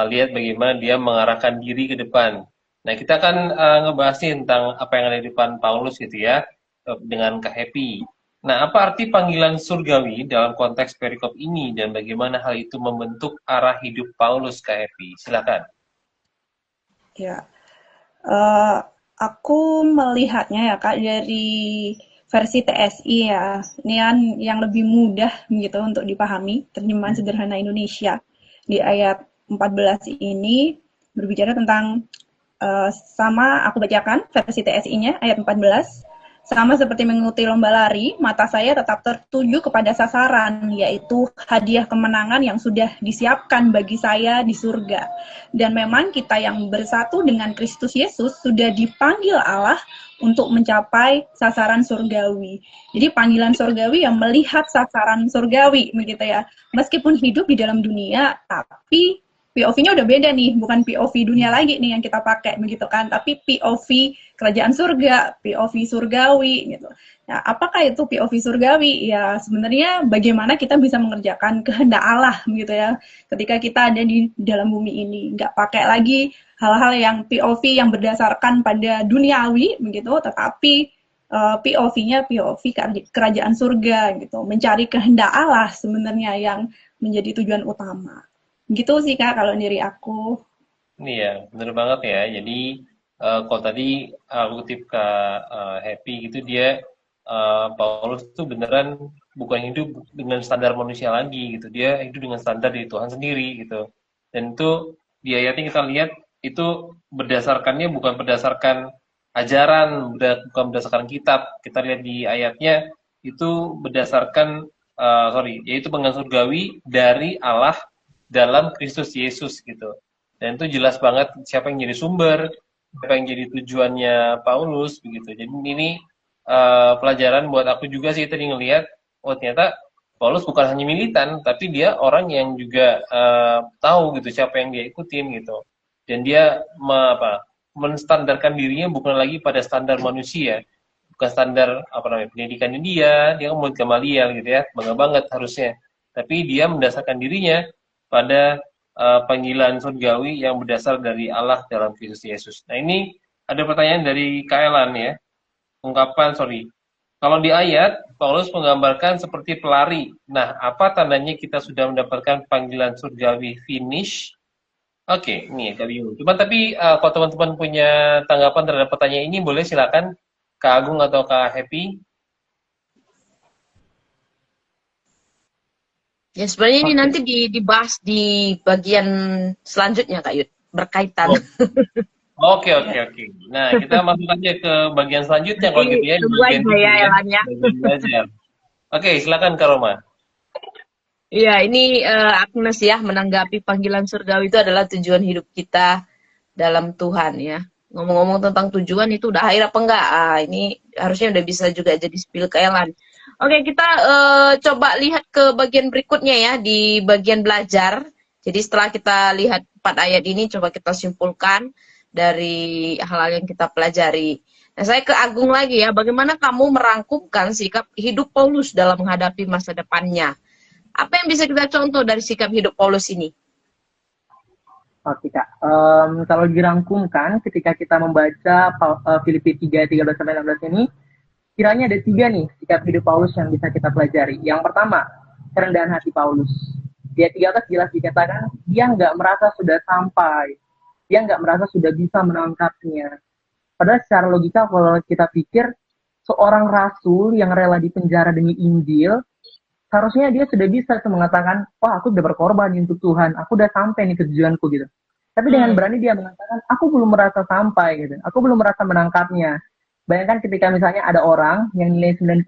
lihat bagaimana dia mengarahkan diri ke depan. Nah, kita akan ngebahas tentang apa yang ada di depan Paulus gitu ya, dengan Kak Happy. Nah, apa arti panggilan surgawi dalam konteks perikop ini, dan bagaimana hal itu membentuk arah hidup Paulus, Kak Happy? Silakan. Ya, aku melihatnya ya Kak dari versi TSI ya. Ini kan yang lebih mudah gitu untuk dipahami, terjemahan sederhana Indonesia. Di ayat 14 ini berbicara tentang sama aku bacakan versi TSI-nya ayat 14. Sama seperti mengikuti lomba lari, mata saya tetap tertuju kepada sasaran, yaitu hadiah kemenangan yang sudah disiapkan bagi saya di surga. Dan memang kita yang bersatu dengan Kristus Yesus sudah dipanggil Allah untuk mencapai sasaran surgawi. Jadi panggilan surgawi yang melihat sasaran surgawi, begitu ya. Meskipun hidup di dalam dunia, tapi POV-nya udah beda nih, bukan POV dunia lagi nih yang kita pakai begitu kan, tapi POV kerajaan surga, POV surgawi gitu. Nah, apakah itu POV surgawi? Ya sebenarnya bagaimana kita bisa mengerjakan kehendak Allah gitu ya, ketika kita ada di dalam bumi ini, nggak pakai lagi hal-hal yang POV yang berdasarkan pada duniawi begitu, tetapi POV-nya POV kerajaan surga gitu, mencari kehendak Allah sebenarnya yang menjadi tujuan utama. Gitu sih Kak kalau dari aku. Iya, bener banget ya. Jadi kalau tadi aku kutip ke Happy gitu, dia Paulus tuh beneran bukan hidup dengan standar manusia lagi gitu. Dia hidup dengan standar dari Tuhan sendiri gitu. Dan itu di ayatnya kita lihat itu berdasarkannya bukan berdasarkan ajaran, bukan berdasarkan kitab. Kita lihat di ayatnya itu berdasarkan yaitu pengasihan surgawi dari Allah dalam Kristus Yesus gitu. Dan itu jelas banget siapa yang jadi sumber, siapa yang jadi tujuannya Paulus begitu. Jadi ini pelajaran buat aku juga sih tadi ngelihat, oh ternyata Paulus bukan hanya militan, tapi dia orang yang juga tahu gitu siapa yang dia ikutin gitu. Dan dia menstandarkan dirinya bukan lagi pada standar manusia, bukan standar pendidikannya dia kan murid Gamaliel gitu ya, bangga banget harusnya. Tapi dia mendasarkan dirinya pada panggilan surgawi yang berdasar dari Allah dalam Kristus Yesus. Nah ini ada pertanyaan dari Kaelan ya. Kalau di ayat, Paulus menggambarkan seperti pelari. Nah, apa tandanya kita sudah mendapatkan panggilan surgawi finish? Oke, ini agak bingung. Cuma tapi kalau teman-teman punya tanggapan terhadap pertanyaan ini, boleh silakan Kak Agung atau Kak Happy. Ya sebenarnya ini nanti dibahas di bagian selanjutnya Kak Yud, berkaitan. Oke. Nah, kita masuk aja ke bagian selanjutnya kalau gitu ya. Bagian belajar. Oke, silakan Kak Roma. Iya, ini Agnes ya, menanggapi panggilan surgawi itu adalah tujuan hidup kita dalam Tuhan ya. Ngomong-ngomong tentang tujuan itu udah akhir apa enggak? Ini harusnya udah bisa juga jadi spill ke Elan. Oke, kita coba lihat ke bagian berikutnya ya, di bagian belajar. Jadi setelah kita lihat 4 ayat ini, coba kita simpulkan dari hal-hal yang kita pelajari. Nah, saya ke Agung lagi ya, bagaimana kamu merangkumkan sikap hidup Paulus dalam menghadapi masa depannya? Apa yang bisa kita contoh dari sikap hidup Paulus ini? Oke Kak, kalau dirangkumkan ketika kita membaca Filipi 3, 13-16 ini, kiranya ada 3 nih sikap hidup Paulus yang bisa kita pelajari. Yang pertama, kerendahan hati Paulus. Di ayat 13 jelas dikatakan, dia nggak merasa sudah sampai. Dia nggak merasa sudah bisa menangkapnya. Padahal secara logika kalau kita pikir, seorang rasul yang rela dipenjara demi Injil, seharusnya dia sudah bisa mengatakan, wah aku udah berkorban untuk Tuhan, aku udah sampai nih ke tujuanku gitu. Tapi dengan berani dia mengatakan, aku belum merasa sampai gitu, aku belum merasa menangkapnya. Bayangkan ketika misalnya ada orang yang nilai 90,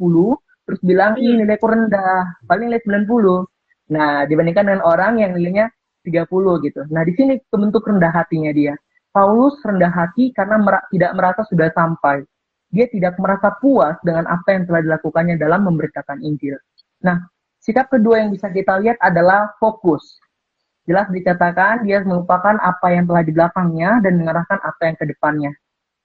terus bilang, ini nilaiku rendah, paling nilai 90. Nah, dibandingkan dengan orang yang nilainya 30 gitu. Nah, di sini bentuk rendah hatinya dia. Paulus rendah hati karena tidak merasa sudah sampai. Dia tidak merasa puas dengan apa yang telah dilakukannya dalam memberitakan Injil. Nah, sikap kedua yang bisa kita lihat adalah fokus. Jelas dikatakan dia melupakan apa yang telah di belakangnya dan mengarahkan apa yang ke depannya.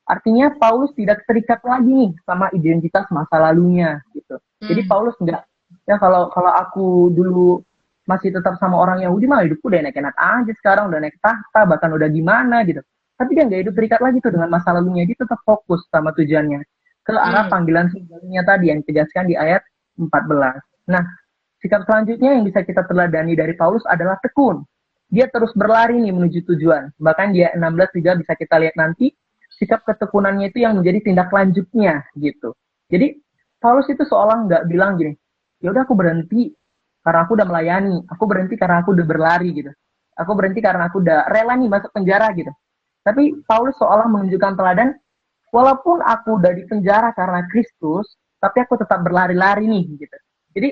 Artinya Paulus tidak terikat lagi nih sama identitas masa lalunya gitu. Jadi Paulus enggak, ya kalau aku dulu masih tetap sama orang Yahudi mah hidupku udah enak-enak aja, sekarang udah naik tahta, bahkan udah gimana gitu. Tapi dia nggak hidup terikat lagi tuh dengan masa lalunya, dia tetap fokus sama tujuannya ke arah panggilan surgawinya tadi yang dijelaskan di ayat 14. Nah, sikap selanjutnya yang bisa kita teladani dari Paulus adalah tekun. Dia terus berlari nih menuju tujuan. Bahkan di ayat 16 juga bisa kita lihat nanti, sikap ketekunannya itu yang menjadi tindak lanjutnya gitu. Jadi Paulus itu seolah nggak bilang gini, ya udah aku berhenti karena aku udah melayani, aku berhenti karena aku udah berlari gitu, aku berhenti karena aku udah rela nih masuk penjara gitu. Tapi Paulus seolah menunjukkan teladan, walaupun aku udah di penjara karena Kristus, tapi aku tetap berlari-lari nih gitu. Jadi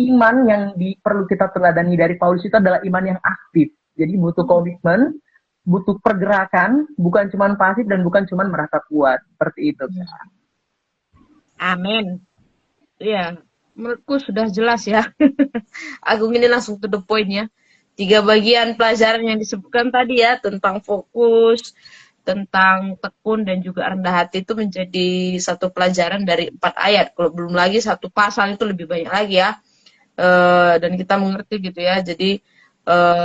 iman yang perlu kita teladani dari Paulus itu adalah iman yang aktif. Jadi butuh komitmen, butuh pergerakan, bukan cuma pasif dan bukan cuma merasa kuat. Seperti itu. Amin. Iya, menurutku sudah jelas ya. Agung ini langsung to the point ya. 3 bagian pelajaran yang disebutkan tadi ya, tentang fokus, tentang tekun, dan juga rendah hati itu menjadi satu pelajaran dari 4 ayat. Kalau belum lagi satu pasal itu lebih banyak lagi ya. Dan kita mengerti gitu ya. Jadi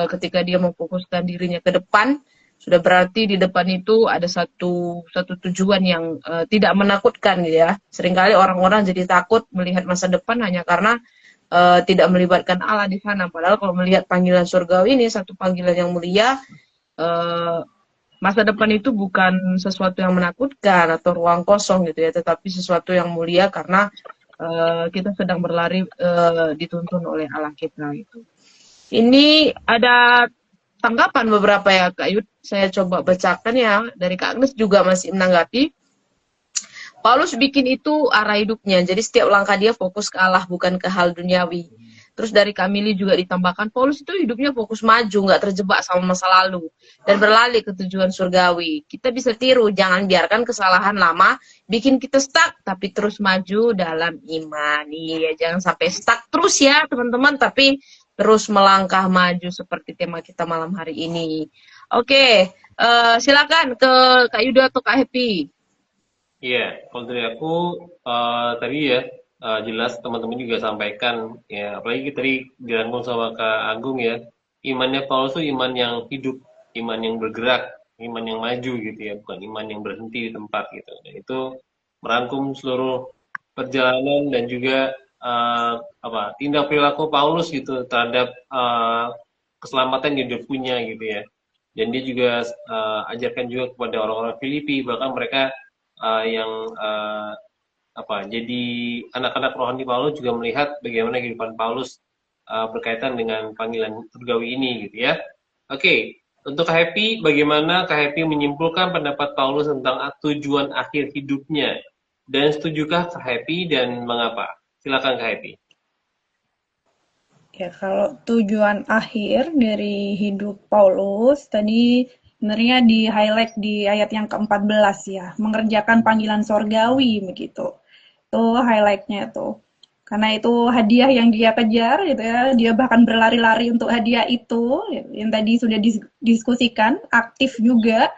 ketika dia memfokuskan dirinya ke depan, sudah berarti di depan itu ada satu tujuan yang tidak menakutkan gitu ya. Seringkali orang-orang jadi takut melihat masa depan hanya karena tidak melibatkan Allah di sana. Padahal kalau melihat panggilan surgawi ini satu panggilan yang mulia, masa depan itu bukan sesuatu yang menakutkan atau ruang kosong gitu ya, tetapi sesuatu yang mulia karena kita sedang berlari dituntun oleh Allah kita itu. Ini ada tanggapan beberapa ya Kak Yud, saya coba bacakan ya, dari Kak Agnes juga masih menanggapi. Paulus bikin itu arah hidupnya, jadi setiap langkah dia fokus ke Allah, bukan ke hal duniawi. Terus dari Kamili juga ditambahkan, Paulus itu hidupnya fokus maju, nggak terjebak sama masa lalu, dan berlari ke tujuan surgawi. Kita bisa tiru, jangan biarkan kesalahan lama bikin kita stuck, tapi terus maju dalam iman. Iya, jangan sampai stuck terus ya teman-teman, tapi terus melangkah maju seperti tema kita malam hari ini. Oke, silakan ke Kak Yuda atau Kak Happy. Iya, kalau dari aku tadi ya jelas teman-teman juga sampaikan ya, apalagi tadi dirangkum sama Kak Agung ya, imannya Paulus itu iman yang hidup, iman yang bergerak, iman yang maju gitu ya, bukan iman yang berhenti di tempat gitu. Dan itu merangkum seluruh perjalanan dan juga tindak perilaku Paulus gitu terhadap keselamatan yang dia punya gitu ya. Dan dia juga ajarkan juga kepada orang-orang Filipi, bahkan mereka yang jadi anak-anak rohani Paulus juga melihat bagaimana kehidupan Paulus berkaitan dengan panggilan surgawi ini gitu ya. Oke, untuk Kak Happy, bagaimana Kak Happy menyimpulkan pendapat Paulus tentang tujuan akhir hidupnya? Dan setujukah Kak Happy dan mengapa? Silakan Kak Happy. Ya, kalau tujuan akhir dari hidup Paulus tadi sebenarnya di-highlight di ayat yang ke-14 ya, mengerjakan panggilan sorgawi begitu. Itu highlight-nya tuh. Karena itu hadiah yang dia kejar gitu ya, dia bahkan berlari-lari untuk hadiah itu yang tadi sudah didiskusikan, aktif juga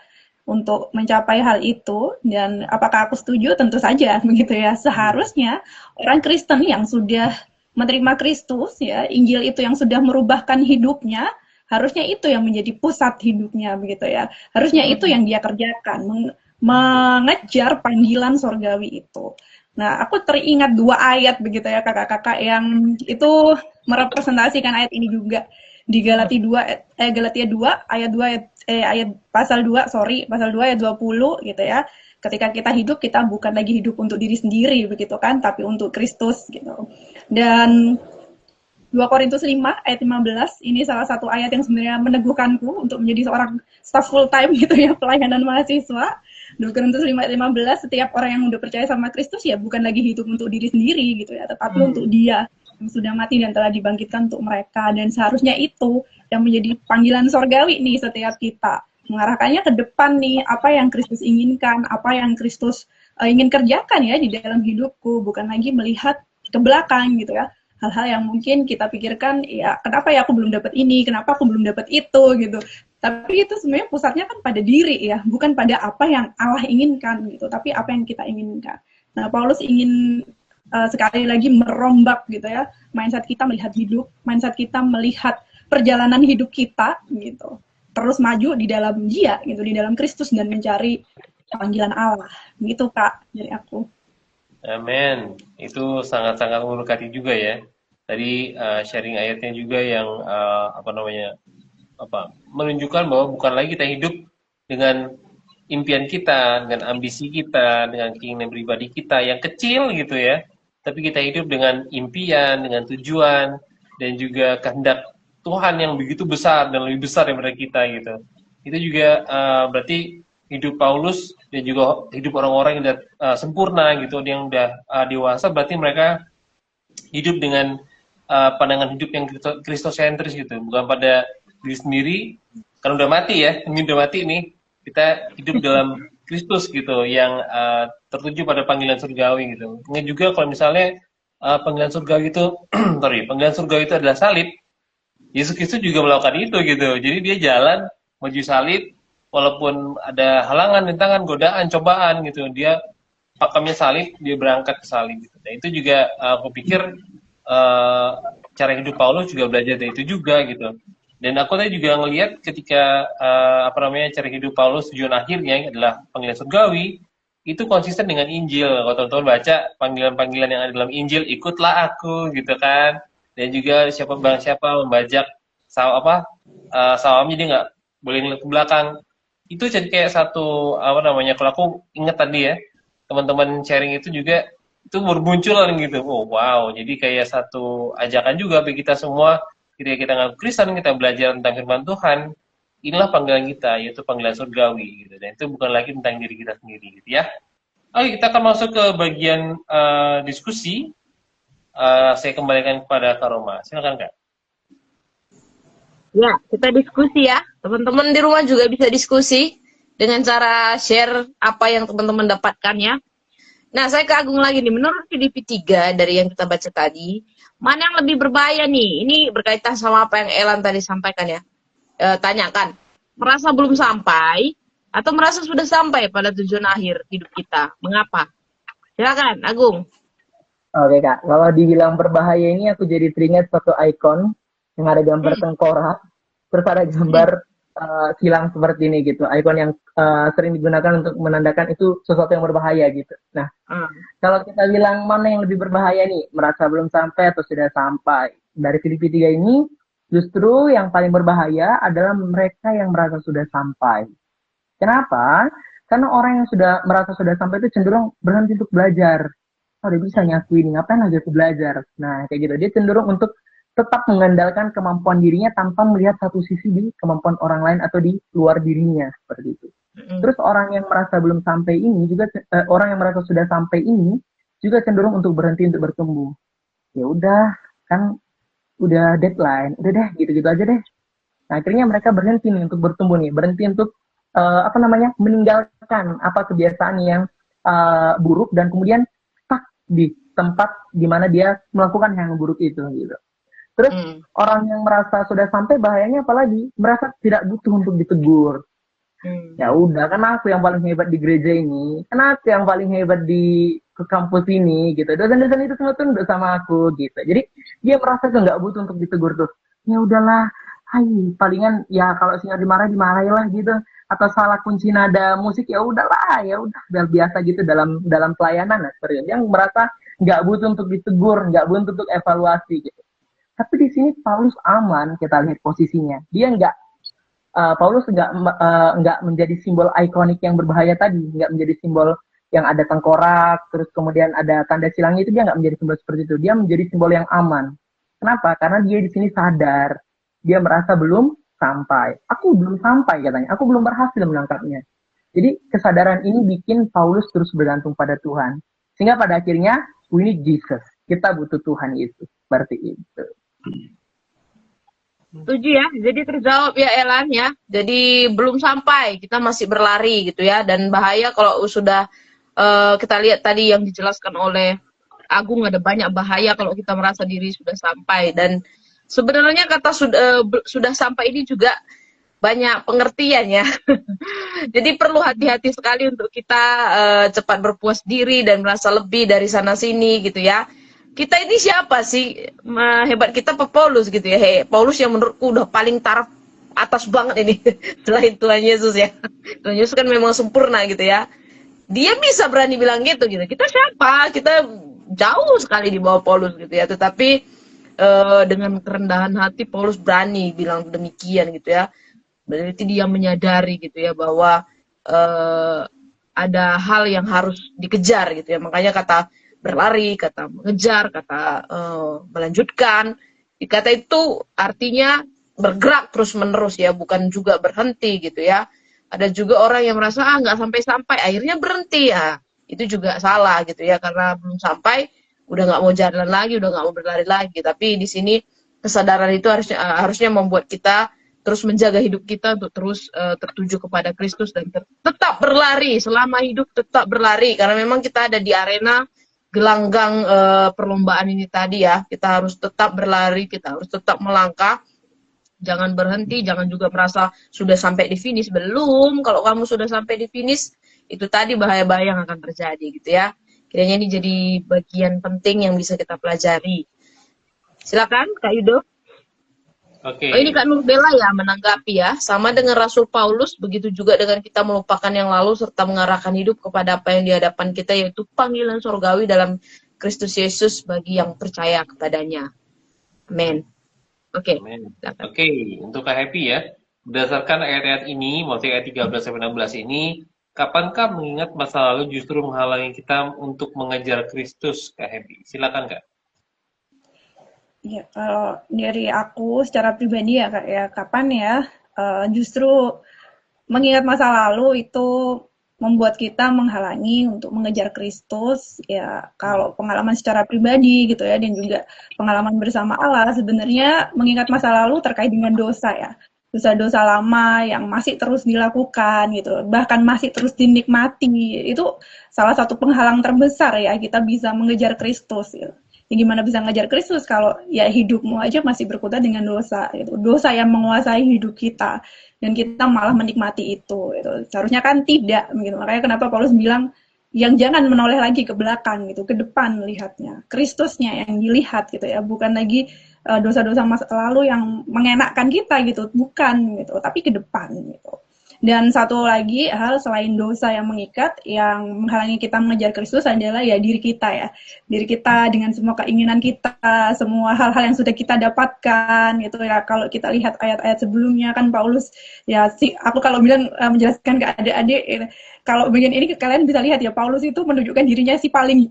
untuk mencapai hal itu. Dan apakah aku setuju? Tentu saja begitu ya. Seharusnya orang Kristen yang sudah menerima Kristus ya, Injil itu yang sudah merubahkan hidupnya, harusnya itu yang menjadi pusat hidupnya begitu ya. Harusnya itu yang dia kerjakan, mengejar panggilan sorgawi itu. Nah, aku teringat 2 ayat begitu ya kakak-kakak yang itu merepresentasikan ayat ini juga. Di Galatia 2 ayat 2 ayat pasal 2 ayat 20 gitu ya. Ketika kita hidup, kita bukan lagi hidup untuk diri sendiri begitu kan, tapi untuk Kristus gitu. Dan 2 Korintus 5 ayat 15 ini salah satu ayat yang sebenarnya meneguhkanku untuk menjadi seorang staff full time gitu ya, pelayanan mahasiswa. 2 Korintus 5 ayat 15, setiap orang yang udah percaya sama Kristus ya bukan lagi hidup untuk diri sendiri gitu ya, tetapi untuk Dia. yang sudah mati dan telah dibangkitkan untuk mereka. Dan seharusnya itu yang menjadi panggilan sorgawi nih setiap kita. Mengarahkannya ke depan nih, apa yang Kristus inginkan, apa yang Kristus ingin kerjakan ya di dalam hidupku. Bukan lagi melihat ke belakang gitu ya. Hal-hal yang mungkin kita pikirkan, ya kenapa ya aku belum dapat ini, kenapa aku belum dapat itu gitu. Tapi itu sebenarnya pusatnya kan pada diri ya, bukan pada apa yang Allah inginkan gitu, tapi apa yang kita inginkan. Nah, Paulus ingin sekali lagi merombak gitu ya, mindset kita melihat hidup, mindset kita melihat perjalanan hidup kita gitu. Terus maju di dalam Dia gitu, di dalam Kristus dan mencari panggilan Allah. Gitu Kak, dari aku. Amin. Itu sangat-sangat memberkati juga ya. Tadi sharing ayatnya juga yang menunjukkan bahwa bukan lagi kita hidup dengan impian kita, dengan ambisi kita, dengan keinginan pribadi kita yang kecil gitu ya. Tapi kita hidup dengan impian, dengan tujuan, dan juga kehendak Tuhan yang begitu besar dan lebih besar daripada kita gitu. Itu juga berarti hidup Paulus dan juga hidup orang-orang yang udah sempurna gitu, yang udah dewasa, berarti mereka hidup dengan pandangan hidup yang kristosentris gitu, bukan pada diri sendiri, kan udah mati ya, ini udah mati nih, kita hidup dalam Kristus gitu, yang tertuju pada panggilan surgawi gitu. Kemudian juga kalau misalnya panggilan surgawi itu, panggilan surgawi itu adalah salib, Yesus Kristus juga melakukan itu gitu, jadi dia jalan menuju salib, walaupun ada halangan, rintangan, godaan, cobaan gitu, dia pakemnya salib, dia berangkat ke salib gitu. Nah itu juga aku pikir cara hidup Paulus juga belajar dari itu juga gitu. Dan aku tadi juga ngelihat ketika cara hidup Paulus tujuan akhirnya adalah panggilan surgawi, itu konsisten dengan Injil. Kalau teman-teman baca panggilan-panggilan yang ada dalam Injil, ikutlah aku gitu kan. Dan juga siapa membajak sawamnya, dia nggak boleh ngeliat ke belakang. Itu jadi kayak satu kalau aku ingat tadi ya, teman-teman sharing itu juga itu bermunculan gitu. Oh wow, jadi kayak satu ajakan juga bagi kita semua ketika kita ngaku Kristen, kita belajar tentang firman Tuhan, inilah panggilan kita, yaitu panggilan surgawi gitu. Dan itu bukan lagi tentang diri kita sendiri gitu ya. Oke, kita akan masuk ke bagian diskusi. Saya kembalikan kepada Kak Roma. Silakan Kak. Ya, kita diskusi ya. Teman-teman di rumah juga bisa diskusi dengan cara share apa yang teman-teman dapatkan ya. Nah, saya ke Agung lagi nih. Menurut Filipi 3 dari yang kita baca tadi, mana yang lebih berbahaya nih? Ini berkaitan sama apa yang Elan tadi sampaikan ya. Tanyakan, merasa belum sampai atau merasa sudah sampai pada tujuan akhir hidup kita? Mengapa? Silakan, Agung. Oke Kak, kalau dibilang berbahaya ini aku jadi teringat suatu ikon yang ada gambar tengkorak, terus ada gambar silang seperti ini gitu. Ikon yang sering digunakan untuk menandakan itu sesuatu yang berbahaya gitu. Nah, kalau kita bilang mana yang lebih berbahaya nih, merasa belum sampai atau sudah sampai. Dari Filipi 3 ini, justru yang paling berbahaya adalah mereka yang merasa sudah sampai. Kenapa? Karena orang yang sudah merasa sudah sampai itu cenderung berhenti untuk belajar. Oh, dia bisa nyakuin, ngapain lagi aku belajar? Nah, kayak gitu. Dia cenderung untuk tetap mengandalkan kemampuan dirinya tanpa melihat satu sisi di kemampuan orang lain atau di luar dirinya, seperti itu. Terus orang yang merasa belum sampai ini juga, orang yang merasa sudah sampai ini juga cenderung untuk berhenti untuk bertumbuh. Ya udah, kan udah deadline, udah deh, gitu-gitu aja deh. Nah, akhirnya mereka berhenti nih untuk bertumbuh nih, berhenti untuk meninggalkan apa kebiasaan yang buruk dan kemudian di tempat di mana dia melakukan yang buruk itu gitu. Terus orang yang merasa sudah sampai, bahayanya apalagi merasa tidak butuh untuk ditegur. Ya udah, kan aku yang paling hebat di gereja ini, kan aku yang paling hebat di kampus ini gitu. Dosen-dosen itu semua tunduk sama aku gitu. Jadi dia merasa tuh nggak butuh untuk ditegur tuh. Ya udahlah, palingan ya kalau senior dimarahin lah gitu. Atau salah kunci nada musik, ya udahlah, ya udah biasa gitu dalam pelayanan. Nah, seperti yang merasa nggak butuh untuk ditegur, nggak butuh untuk evaluasi gitu. Tapi di sini Paulus aman, kita lihat posisinya. Dia Paulus nggak menjadi simbol ikonik yang berbahaya tadi, nggak menjadi simbol yang ada tengkorak, terus kemudian ada tanda silangnya, itu dia nggak menjadi simbol seperti itu. Dia menjadi simbol yang aman. Kenapa? Karena dia di sini sadar, dia merasa belum sampai. Aku belum sampai katanya. Aku belum berhasil menangkapnya. Jadi kesadaran ini bikin Paulus terus bergantung pada Tuhan. Sehingga pada akhirnya, we need Jesus. Kita butuh Tuhan Yesus. Seperti itu. Setuju ya, jadi terjawab ya Elan ya. Jadi belum sampai, kita masih berlari gitu ya. Dan bahaya kalau sudah kita lihat tadi yang dijelaskan oleh Agung, ada banyak bahaya kalau kita merasa diri sudah sampai. Dan sebenarnya kata sudah sampai ini juga banyak pengertian ya. Jadi perlu hati-hati sekali untuk kita cepat berpuas diri dan merasa lebih dari sana sini gitu ya. Kita ini siapa sih? Hebat kita apa Paulus gitu ya. Paulus yang menurutku udah paling taraf atas banget ini selain Tuhan Yesus ya. Tuhan Yesus kan memang sempurna gitu ya. Dia bisa berani bilang gitu. Kita siapa? Kita jauh sekali di bawah Paulus gitu ya. Tetapi dengan kerendahan hati Paulus berani bilang demikian gitu ya. Berarti dia menyadari gitu ya bahwa ada hal yang harus dikejar gitu ya. Makanya kata berlari, kata mengejar, kata melanjutkan. Kata itu artinya bergerak terus-menerus ya, bukan juga berhenti gitu ya. Ada juga orang yang merasa nggak sampai-sampai, akhirnya berhenti ya. Itu juga salah gitu ya, karena belum sampai, udah nggak mau jalan lagi, udah nggak mau berlari lagi. Tapi di sini kesadaran itu harusnya membuat kita terus menjaga hidup kita untuk terus tertuju kepada Kristus dan tetap berlari selama hidup, tetap berlari karena memang kita ada di arena gelanggang perlombaan ini tadi ya. Kita harus tetap berlari, kita harus tetap melangkah, jangan berhenti, jangan juga merasa sudah sampai di finish. Belum. Kalau kamu sudah sampai di finish, itu tadi bahaya-bahaya yang akan terjadi gitu ya. Kiranya ini jadi bagian penting yang bisa kita pelajari. Silakan Kak Yudo. Oke. Oh, ini Kak Nurbella ya menanggapi ya. Sama dengan Rasul Paulus, begitu juga dengan kita melupakan yang lalu serta mengarahkan hidup kepada apa yang di hadapan kita, yaitu panggilan surgawi dalam Kristus Yesus bagi yang percaya kepadanya. Amin. Oke. Oke, untuk Kak Happy ya. Berdasarkan ayat-ayat ini, maksudnya ayat 13 sampai 16 ini, kapankah mengingat masa lalu justru menghalangi kita untuk mengejar Kristus, Kak Happy? Silakan Kak. Ya, kalau dari aku secara pribadi ya Kak, ya kapan ya justru mengingat masa lalu itu membuat kita menghalangi untuk mengejar Kristus. Ya kalau pengalaman secara pribadi gitu ya, dan juga pengalaman bersama Allah, sebenarnya mengingat masa lalu terkait dengan dosa ya, dosa-dosa lama yang masih terus dilakukan gitu, bahkan masih terus dinikmati, itu salah satu penghalang terbesar ya kita bisa mengejar Kristus gitu. Ya gimana bisa ngejar Kristus kalau ya hidupmu aja masih berkutat dengan dosa gitu. Dosa yang menguasai hidup kita dan kita malah menikmati itu gitu. Seharusnya kan tidak gitu. Makanya kenapa Paulus bilang yang jangan menoleh lagi ke belakang gitu, ke depan lihatnya. Kristusnya yang dilihat gitu ya, bukan lagi dosa-dosa masa lalu yang mengenakkan kita gitu, bukan gitu, tapi ke depan gitu. Dan satu lagi hal selain dosa yang mengikat, yang menghalangi kita mengejar Kristus adalah ya diri kita ya. Diri kita dengan semua keinginan kita, semua hal-hal yang sudah kita dapatkan gitu ya. Kalau kita lihat ayat-ayat sebelumnya kan Paulus ya, aku kalau bilang menjelaskan ke adik-adik, kalau bagian ini kalian bisa lihat ya, Paulus itu menunjukkan dirinya si paling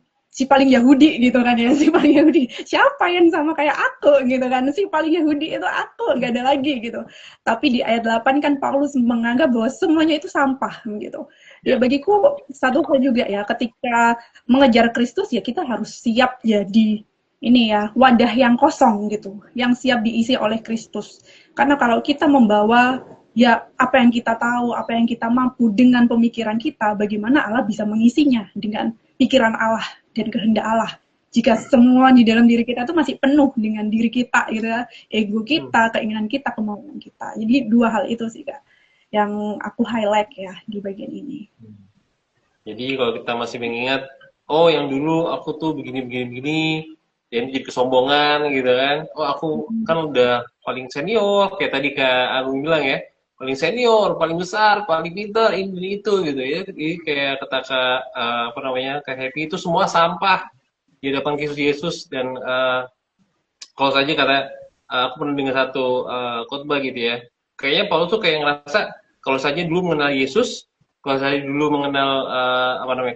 Yahudi gitu kan ya, si paling Yahudi. Siapa yang sama kayak aku gitu kan, si paling Yahudi itu aku, nggak ada lagi gitu. Tapi di ayat 8 kan Paulus menganggap bahwa semuanya itu sampah gitu. Ya bagiku satu hal juga ya, ketika mengejar Kristus ya kita harus siap jadi ini ya, wadah yang kosong gitu, yang siap diisi oleh Kristus. Karena kalau kita membawa ya apa yang kita tahu, apa yang kita mampu dengan pemikiran kita, bagaimana Allah bisa mengisinya dengan pikiran Allah dan kehendak Allah. Jika semua di dalam diri kita itu masih penuh dengan diri kita gitu ya, ego kita, keinginan kita, kemauan kita. Jadi dua hal itu sih Kak yang aku highlight ya di bagian ini. Jadi kalau kita masih mengingat, oh yang dulu aku tuh begini, dan jadi kesombongan gitu kan. Oh aku kan udah paling senior, kayak tadi Kak Agung bilang ya, paling senior, paling besar, paling pintar, ini itu gitu ya. Jadi kayak kata Kak Happy itu semua sampah di hadapan Kristus Yesus. Dan kalau saja kata aku pernah dengar satu khotbah gitu ya, kayaknya Paulus tuh kayak ngerasa kalau saja dulu mengenal Yesus, kalau saja dulu mengenal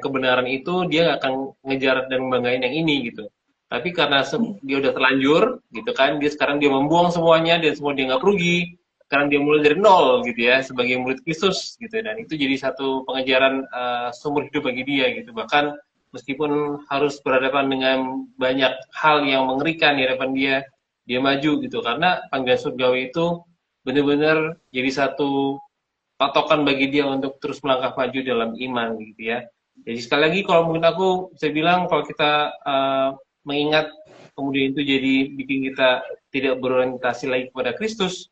kebenaran itu, dia gak akan ngejar dan membanggain yang ini gitu. Tapi karena dia udah terlanjur gitu kan, sekarang dia membuang semuanya dan semua dia nggak rugi. Sekarang dia mulai dari nol gitu ya, sebagai murid Kristus gitu. Dan itu jadi satu pengejaran sumber hidup bagi dia gitu. Bahkan meskipun harus berhadapan dengan banyak hal yang mengerikan di hadapan dia, dia maju gitu. Karena panggilan surgawi itu benar-benar jadi satu patokan bagi dia untuk terus melangkah maju dalam iman gitu ya. Jadi sekali lagi kalau mungkin aku bisa bilang kalau kita mengingat kemudian itu jadi bikin kita tidak berorientasi lagi kepada Kristus,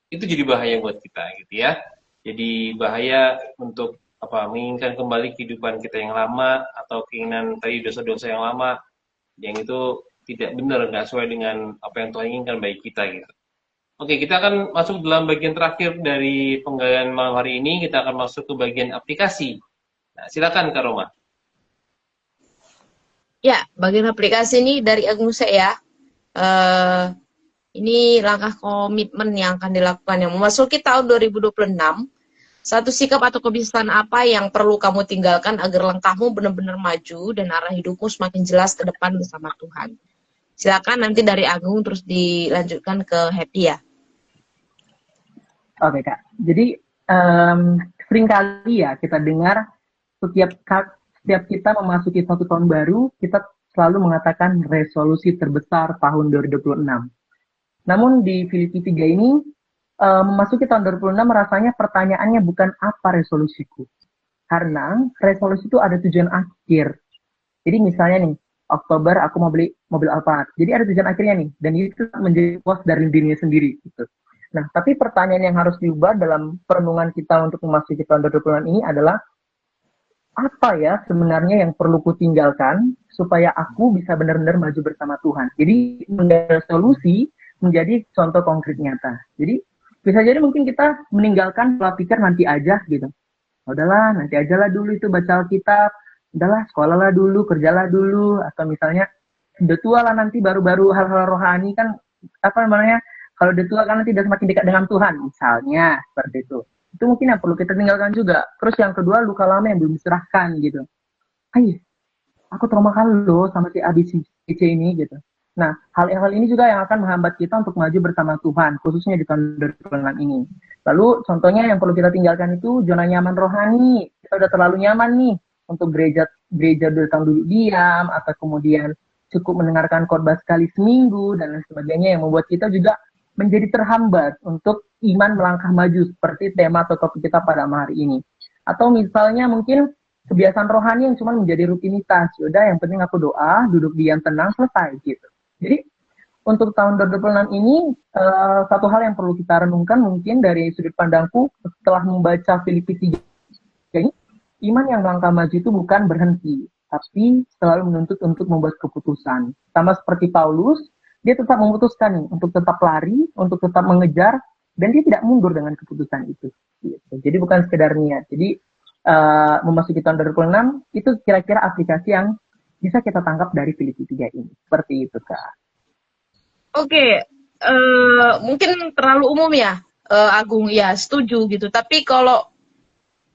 itu jadi bahaya buat kita gitu ya. Jadi bahaya untuk menginginkan kembali kehidupan kita yang lama atau keinginan tadi dosa-dosa yang lama yang itu tidak benar, nggak sesuai dengan apa yang Tuhan inginkan bagi kita gitu. Oke, kita akan masuk dalam bagian terakhir dari penggalian malam hari ini. Kita akan masuk ke bagian aplikasi. Nah, silakan Kak Roma. Ya, bagian aplikasi ini dari Agung ya. Ini langkah komitmen yang akan dilakukan yang memasuki tahun 2026. Satu sikap atau kebiasaan apa yang perlu kamu tinggalkan agar langkahmu benar-benar maju dan arah hidupmu semakin jelas ke depan bersama Tuhan. Silakan nanti dari Agung terus dilanjutkan ke Happy ya. Oke Kak, jadi seringkali ya kita dengar setiap kita memasuki satu tahun baru, kita selalu mengatakan resolusi terbesar tahun 2026. Namun di Filipi 3 ini, memasuki tahun 2026 rasanya pertanyaannya bukan apa resolusiku. Karena resolusi itu ada tujuan akhir. Jadi misalnya nih, Oktober aku mau beli mobil Alphard. Jadi ada tujuan akhirnya nih, dan itu menjadi puas dari dirinya sendiri. Gitu. Nah, tapi pertanyaan yang harus diubah dalam perenungan kita untuk memasuki tahun 2026 ini adalah, apa ya sebenarnya yang perlu kutinggalkan supaya aku bisa benar-benar maju bersama Tuhan. Jadi resolusi menjadi contoh konkret nyata. Jadi bisa jadi mungkin kita meninggalkan pola pikir nanti aja gitu. Udahlah, nanti aja lah dulu itu baca Alkitab. Udahlah, sekolah lah dulu, kerjalah dulu. Atau misalnya, udah tua lah nanti baru-baru hal-hal rohani kan, kalau udah tua kan nanti udah semakin dekat dengan Tuhan. Misalnya, seperti itu. Itu mungkin yang perlu kita tinggalkan juga. Terus yang kedua, luka lama yang belum diserahkan gitu. Aku trauma kali loh sama si ABC ini gitu. Nah, hal-hal ini juga yang akan menghambat kita untuk maju bersama Tuhan, khususnya di tahun 2026 ini. Lalu, contohnya yang perlu kita tinggalkan itu zona nyaman rohani. Kita udah terlalu nyaman nih untuk gereja datang duduk diam, atau kemudian cukup mendengarkan khotbah sekali seminggu, dan lain sebagainya, yang membuat kita juga menjadi terhambat untuk iman melangkah maju, seperti tema atau topik kita pada hari ini. Atau misalnya mungkin kebiasaan rohani yang cuma menjadi rutinitas. Yaudah, yang penting aku doa, duduk diam, tenang, selesai gitu. Jadi untuk tahun 2026 ini satu hal yang perlu kita renungkan mungkin dari sudut pandangku setelah membaca Filipi 3 ini, iman yang melangkah maju itu bukan berhenti, tapi selalu menuntut untuk membuat keputusan. Sama seperti Paulus, dia tetap memutuskan nih untuk tetap lari, untuk tetap mengejar, dan dia tidak mundur dengan keputusan itu. Gitu. Jadi bukan sekedar niat. Jadi memasuki tahun 2026 itu kira-kira aplikasi yang bisa kita tangkap dari Filipi 3 ini. Seperti itu, Kak. Oke, mungkin terlalu umum ya, Agung, ya setuju gitu. Tapi kalau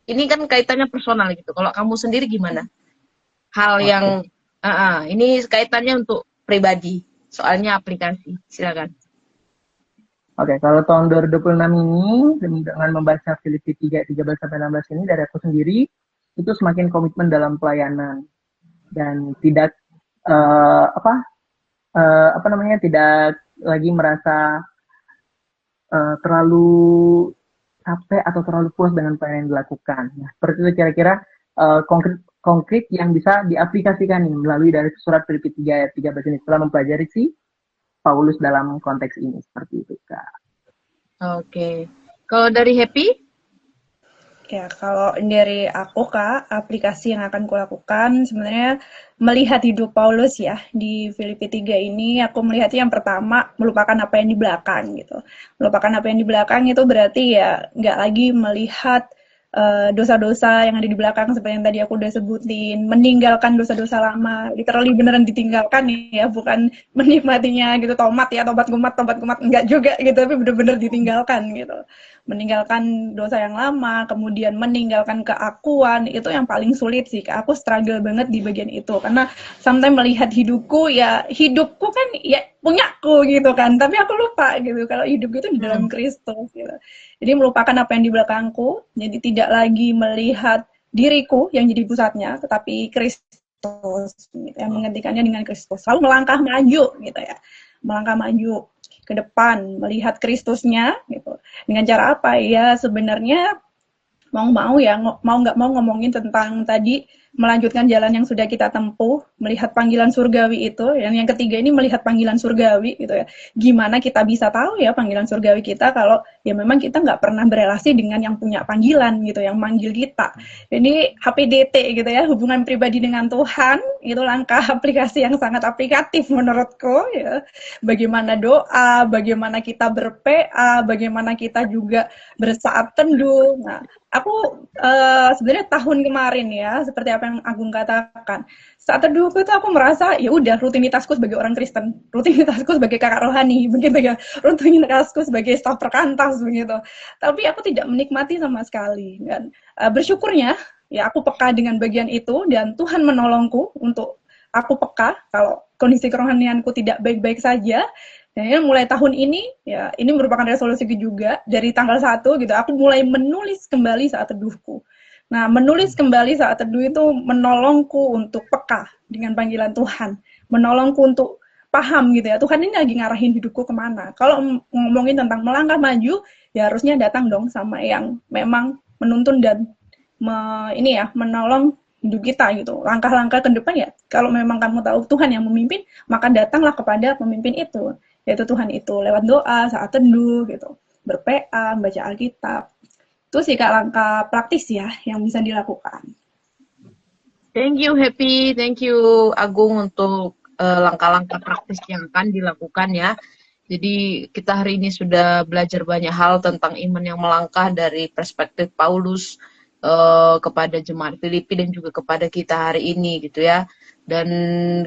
ini kan kaitannya personal gitu. Kalau kamu sendiri gimana? Hal yang ini kaitannya untuk pribadi, soalnya aplikasi. Silakan. Oke, kalau tahun 2026 ini dengan membaca Filipi 3, 13-16 ini dari aku sendiri, itu semakin komitmen dalam pelayanan. Dan tidak tidak lagi merasa terlalu capek atau terlalu puas dengan pelayanan yang dilakukan. Nah, seperti itu kira-kira konkret yang bisa diaplikasikan nih, melalui dari surat Filipi 3 ayat 13 ini setelah mempelajari si Paulus dalam konteks ini. Seperti itu, Kak. Oke. Kalau dari Happy? Ya, kalau dari aku, Kak, aplikasi yang akan kulakukan sebenarnya melihat hidup Paulus ya di Filipi 3 ini, aku melihatnya yang pertama melupakan apa yang di belakang gitu. Melupakan apa yang di belakang itu berarti ya nggak lagi melihat dosa-dosa yang ada di belakang seperti yang tadi aku udah sebutin, meninggalkan dosa-dosa lama, literally beneran ditinggalkan ya, bukan menikmatinya gitu, tomat kumat enggak juga gitu, tapi bener-bener ditinggalkan gitu. Meninggalkan dosa yang lama, kemudian meninggalkan keakuan, itu yang paling sulit sih. Aku struggle banget di bagian itu, karena sometimes melihat hidupku kan ya punyaku gitu kan, tapi aku lupa gitu kalau hidup itu di dalam Kristus gitu. Jadi melupakan apa yang di belakangku, jadi tidak lagi melihat diriku yang jadi pusatnya, tetapi Kristus Kristus, gitu ya, menggantikannya dengan Kristus. Lalu melangkah maju, gitu ya, melangkah maju ke depan, melihat Kristusnya, gitu. Dengan cara apa ya? Sebenarnya mau nggak mau ngomongin tentang tadi melanjutkan jalan yang sudah kita tempuh, melihat panggilan surgawi itu. Yang ketiga ini melihat panggilan surgawi gitu ya. Gimana kita bisa tahu ya panggilan surgawi kita kalau ya memang kita nggak pernah berelasi dengan yang punya panggilan gitu, yang manggil kita. Ini HPDT gitu ya, hubungan pribadi dengan Tuhan, itu langkah aplikasi yang sangat aplikatif menurutku ya. Bagaimana doa, bagaimana kita ber-PA, bagaimana kita juga bersaat teduh. Nah, aku sebenarnya tahun kemarin ya, seperti apa yang Agung katakan, saat teduhku itu aku merasa ya udah rutinitasku sebagai orang Kristen, rutinitasku sebagai kakak rohani, begitu ya, rutinitasku sebagai staf perkantas begitu. Tapi aku tidak menikmati sama sekali. Dan bersyukurnya ya aku peka dengan bagian itu dan Tuhan menolongku untuk aku peka kalau kondisi kerohanianku tidak baik-baik saja. Dan mulai tahun ini, ya ini merupakan resolusiku juga, dari tanggal 1 gitu, aku mulai menulis kembali saat teduhku. Nah, menulis kembali saat teduh itu menolongku untuk peka dengan panggilan Tuhan. Menolongku untuk paham gitu ya, Tuhan ini lagi ngarahin hidupku kemana. Kalau ngomongin tentang melangkah maju, ya harusnya datang dong sama yang memang menuntun dan menolong hidup kita gitu. Langkah-langkah ke depan ya, kalau memang kamu tahu Tuhan yang memimpin, maka datanglah kepada pemimpin itu, yaitu Tuhan itu, lewat doa, saat teduh gitu, ber-PA, baca Alkitab. Itu sih Kak langkah praktis ya yang bisa dilakukan. Thank you Happy, thank you Agung untuk langkah-langkah praktis yang akan dilakukan ya. Jadi kita hari ini sudah belajar banyak hal tentang iman yang melangkah dari perspektif Paulus kepada jemaat Filipi dan juga kepada kita hari ini gitu ya. Dan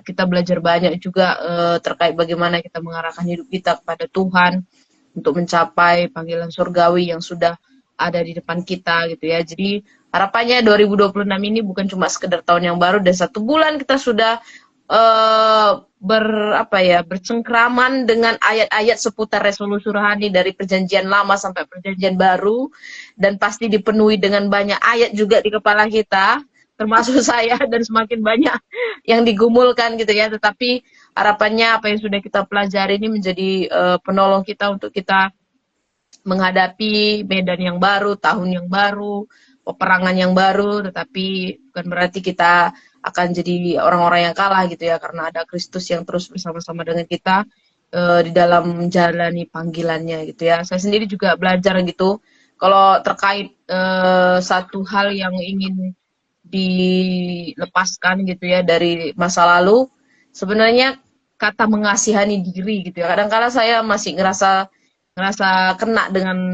kita belajar banyak juga terkait bagaimana kita mengarahkan hidup kita kepada Tuhan untuk mencapai panggilan surgawi yang sudah ada di depan kita gitu ya. Jadi harapannya 2026 ini bukan cuma sekedar tahun yang baru dan 1 bulan kita sudah bercengkraman dengan ayat-ayat seputar resolusi rohani dari perjanjian lama sampai perjanjian baru, dan pasti dipenuhi dengan banyak ayat juga di kepala kita, termasuk saya, dan semakin banyak yang digumulkan gitu ya. Tetapi harapannya apa yang sudah kita pelajari ini menjadi penolong kita untuk kita menghadapi medan yang baru, tahun yang baru, peperangan yang baru, tetapi bukan berarti kita akan jadi orang-orang yang kalah gitu ya, karena ada Kristus yang terus bersama-sama dengan kita di dalam menjalani panggilannya gitu ya. Saya sendiri juga belajar gitu, kalau terkait satu hal yang ingin dilepaskan gitu ya dari masa lalu, sebenarnya kata mengasihani diri gitu ya. Kadang-kadang saya masih ngerasa kena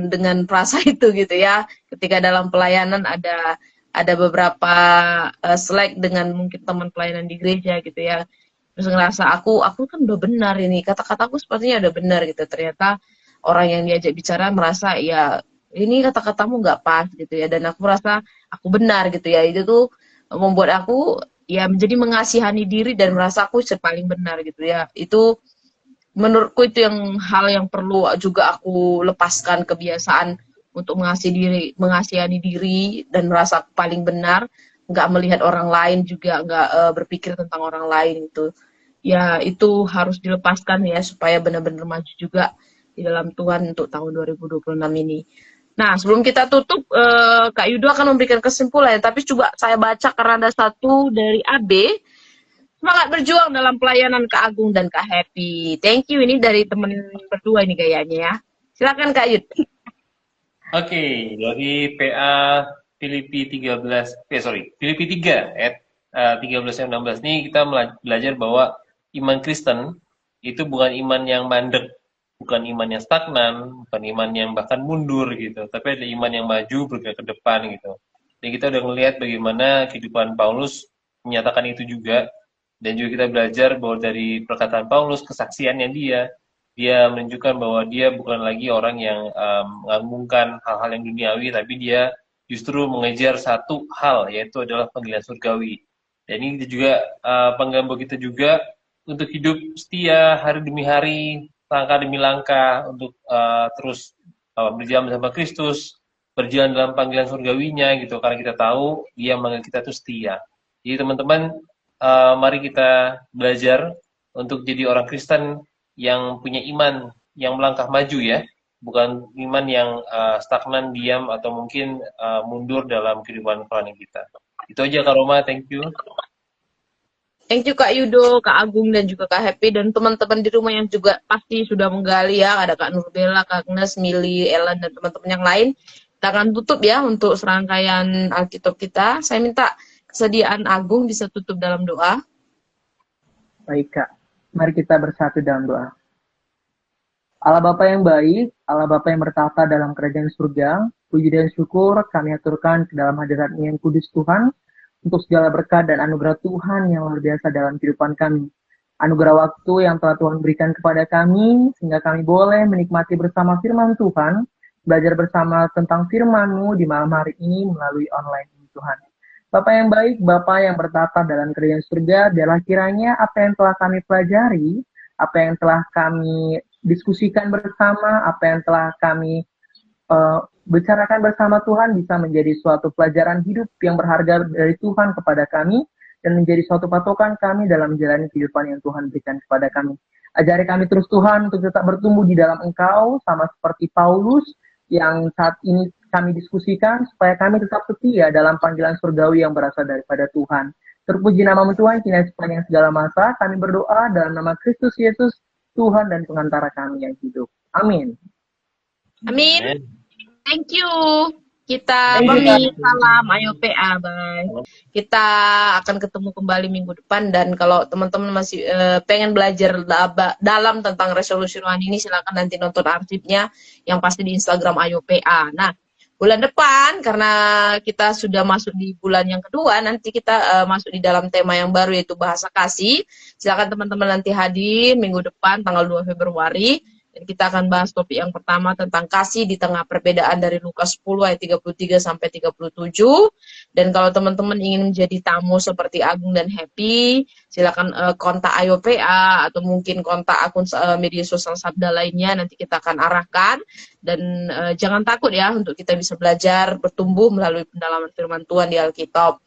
dengan frasa itu gitu ya, ketika dalam pelayanan ada beberapa slack dengan mungkin teman pelayanan di gereja gitu ya, terus ngerasa aku kan udah benar ini, kata-kataku sepertinya udah benar gitu, ternyata orang yang diajak bicara merasa ya ini kata-katamu nggak pas gitu ya, dan aku merasa aku benar gitu ya. Itu tuh membuat aku ya menjadi mengasihani diri dan merasa aku paling benar gitu ya. Itu menurutku itu hal yang perlu juga aku lepaskan, kebiasaan untuk mengasihani diri dan merasa paling benar, nggak melihat orang lain juga, nggak berpikir tentang orang lain itu. Ya itu harus dilepaskan ya supaya benar-benar maju juga di dalam Tuhan untuk tahun 2026 ini. Nah, sebelum kita tutup, Kak Yudo akan memberikan kesimpulan, tapi coba saya baca karena ada satu dari AB. Semangat berjuang dalam pelayanan Kak Agung dan Kak Happy. Thank you, ini dari temen berdua ini kayaknya ya. Silakan Kak Yud. Oke, dari PA Filipi 3 ayat 13-16 ini kita belajar bahwa iman Kristen itu bukan iman yang mandek, bukan iman yang stagnan, bukan iman yang bahkan mundur gitu, tapi ada iman yang maju bergerak ke depan gitu. Dan kita udah melihat bagaimana kehidupan Paulus menyatakan itu juga. Dan juga kita belajar bahwa dari perkataan Paulus, kesaksiannya dia menunjukkan bahwa dia bukan lagi orang yang mengagungkan hal-hal yang duniawi, tapi dia justru mengejar satu hal, yaitu adalah panggilan surgawi. Dan ini juga penggambar kita juga untuk hidup setia hari demi hari, langkah demi langkah, untuk terus berjalan bersama Kristus, berjalan dalam panggilan surgawinya gitu, karena kita tahu dia manggil kita itu setia. Jadi teman-teman, mari kita belajar untuk jadi orang Kristen yang punya iman yang melangkah maju ya, bukan iman yang stagnan, diam, atau mungkin mundur dalam kehidupan rohani kita. Itu aja Kak Roma, thank you. Thank you Kak Yudo, Kak Agung, dan juga Kak Happy, dan teman-teman di rumah yang juga pasti sudah menggali ya. Ada Kak Nurbella, Kak Agnes, Mili, Ellen, dan teman-teman yang lain. Kita akan tutup ya untuk serangkaian Alkitab kita. Saya minta kesediaan Agung bisa tutup dalam doa. Baik Kak, mari kita bersatu dalam doa. Allah Bapa yang baik, Allah Bapa yang bertata dalam kerajaan surga, puji dan syukur kami aturkan ke dalam hadirat-Mu yang kudus Tuhan, untuk segala berkat dan anugerah Tuhan yang luar biasa dalam kehidupan kami. Anugerah waktu yang telah Tuhan berikan kepada kami, sehingga kami boleh menikmati bersama firman Tuhan, belajar bersama tentang firman-Mu di malam hari ini melalui online ini Tuhan. Bapa yang baik, Bapa yang bertata dalam kerajaan surga, biarlah kiranya apa yang telah kami pelajari, apa yang telah kami diskusikan bersama, apa yang telah kami bicarakan bersama Tuhan bisa menjadi suatu pelajaran hidup yang berharga dari Tuhan kepada kami dan menjadi suatu patokan kami dalam menjalani kehidupan yang Tuhan berikan kepada kami. Ajari kami terus Tuhan untuk tetap bertumbuh di dalam Engkau sama seperti Paulus yang saat ini kami diskusikan supaya kami tetap setia dalam panggilan surgawi yang berasal daripada Tuhan. Terpuji nama-Mu Tuhan, kini sepanjang segala masa kami berdoa dalam nama Kristus Yesus, Tuhan dan pengantara kami yang hidup. Amin. Amin. Thank you. Kita Thank you, pamit. Kak. Salam. Ayo PA. Bye. Kita akan ketemu kembali minggu depan. Dan kalau teman-teman masih pengen belajar dalam tentang resolusi rohani ini, silakan nanti nonton arsipnya yang pasti di Instagram Ayo PA. Nah, bulan depan karena kita sudah masuk di bulan yang kedua, nanti kita masuk di dalam tema yang baru yaitu bahasa kasih. Silakan teman-teman nanti hadir minggu depan tanggal 2 Februari. Dan kita akan bahas topik yang pertama tentang kasih di tengah perbedaan dari Lukas 10 ayat 33 sampai 37. Dan kalau teman-teman ingin menjadi tamu seperti Agung dan Happy, silakan kontak Ayo PA atau mungkin kontak akun media sosial Sabda lainnya, nanti kita akan arahkan. Dan jangan takut ya untuk kita bisa belajar, bertumbuh melalui pendalaman firman Tuhan di Alkitab.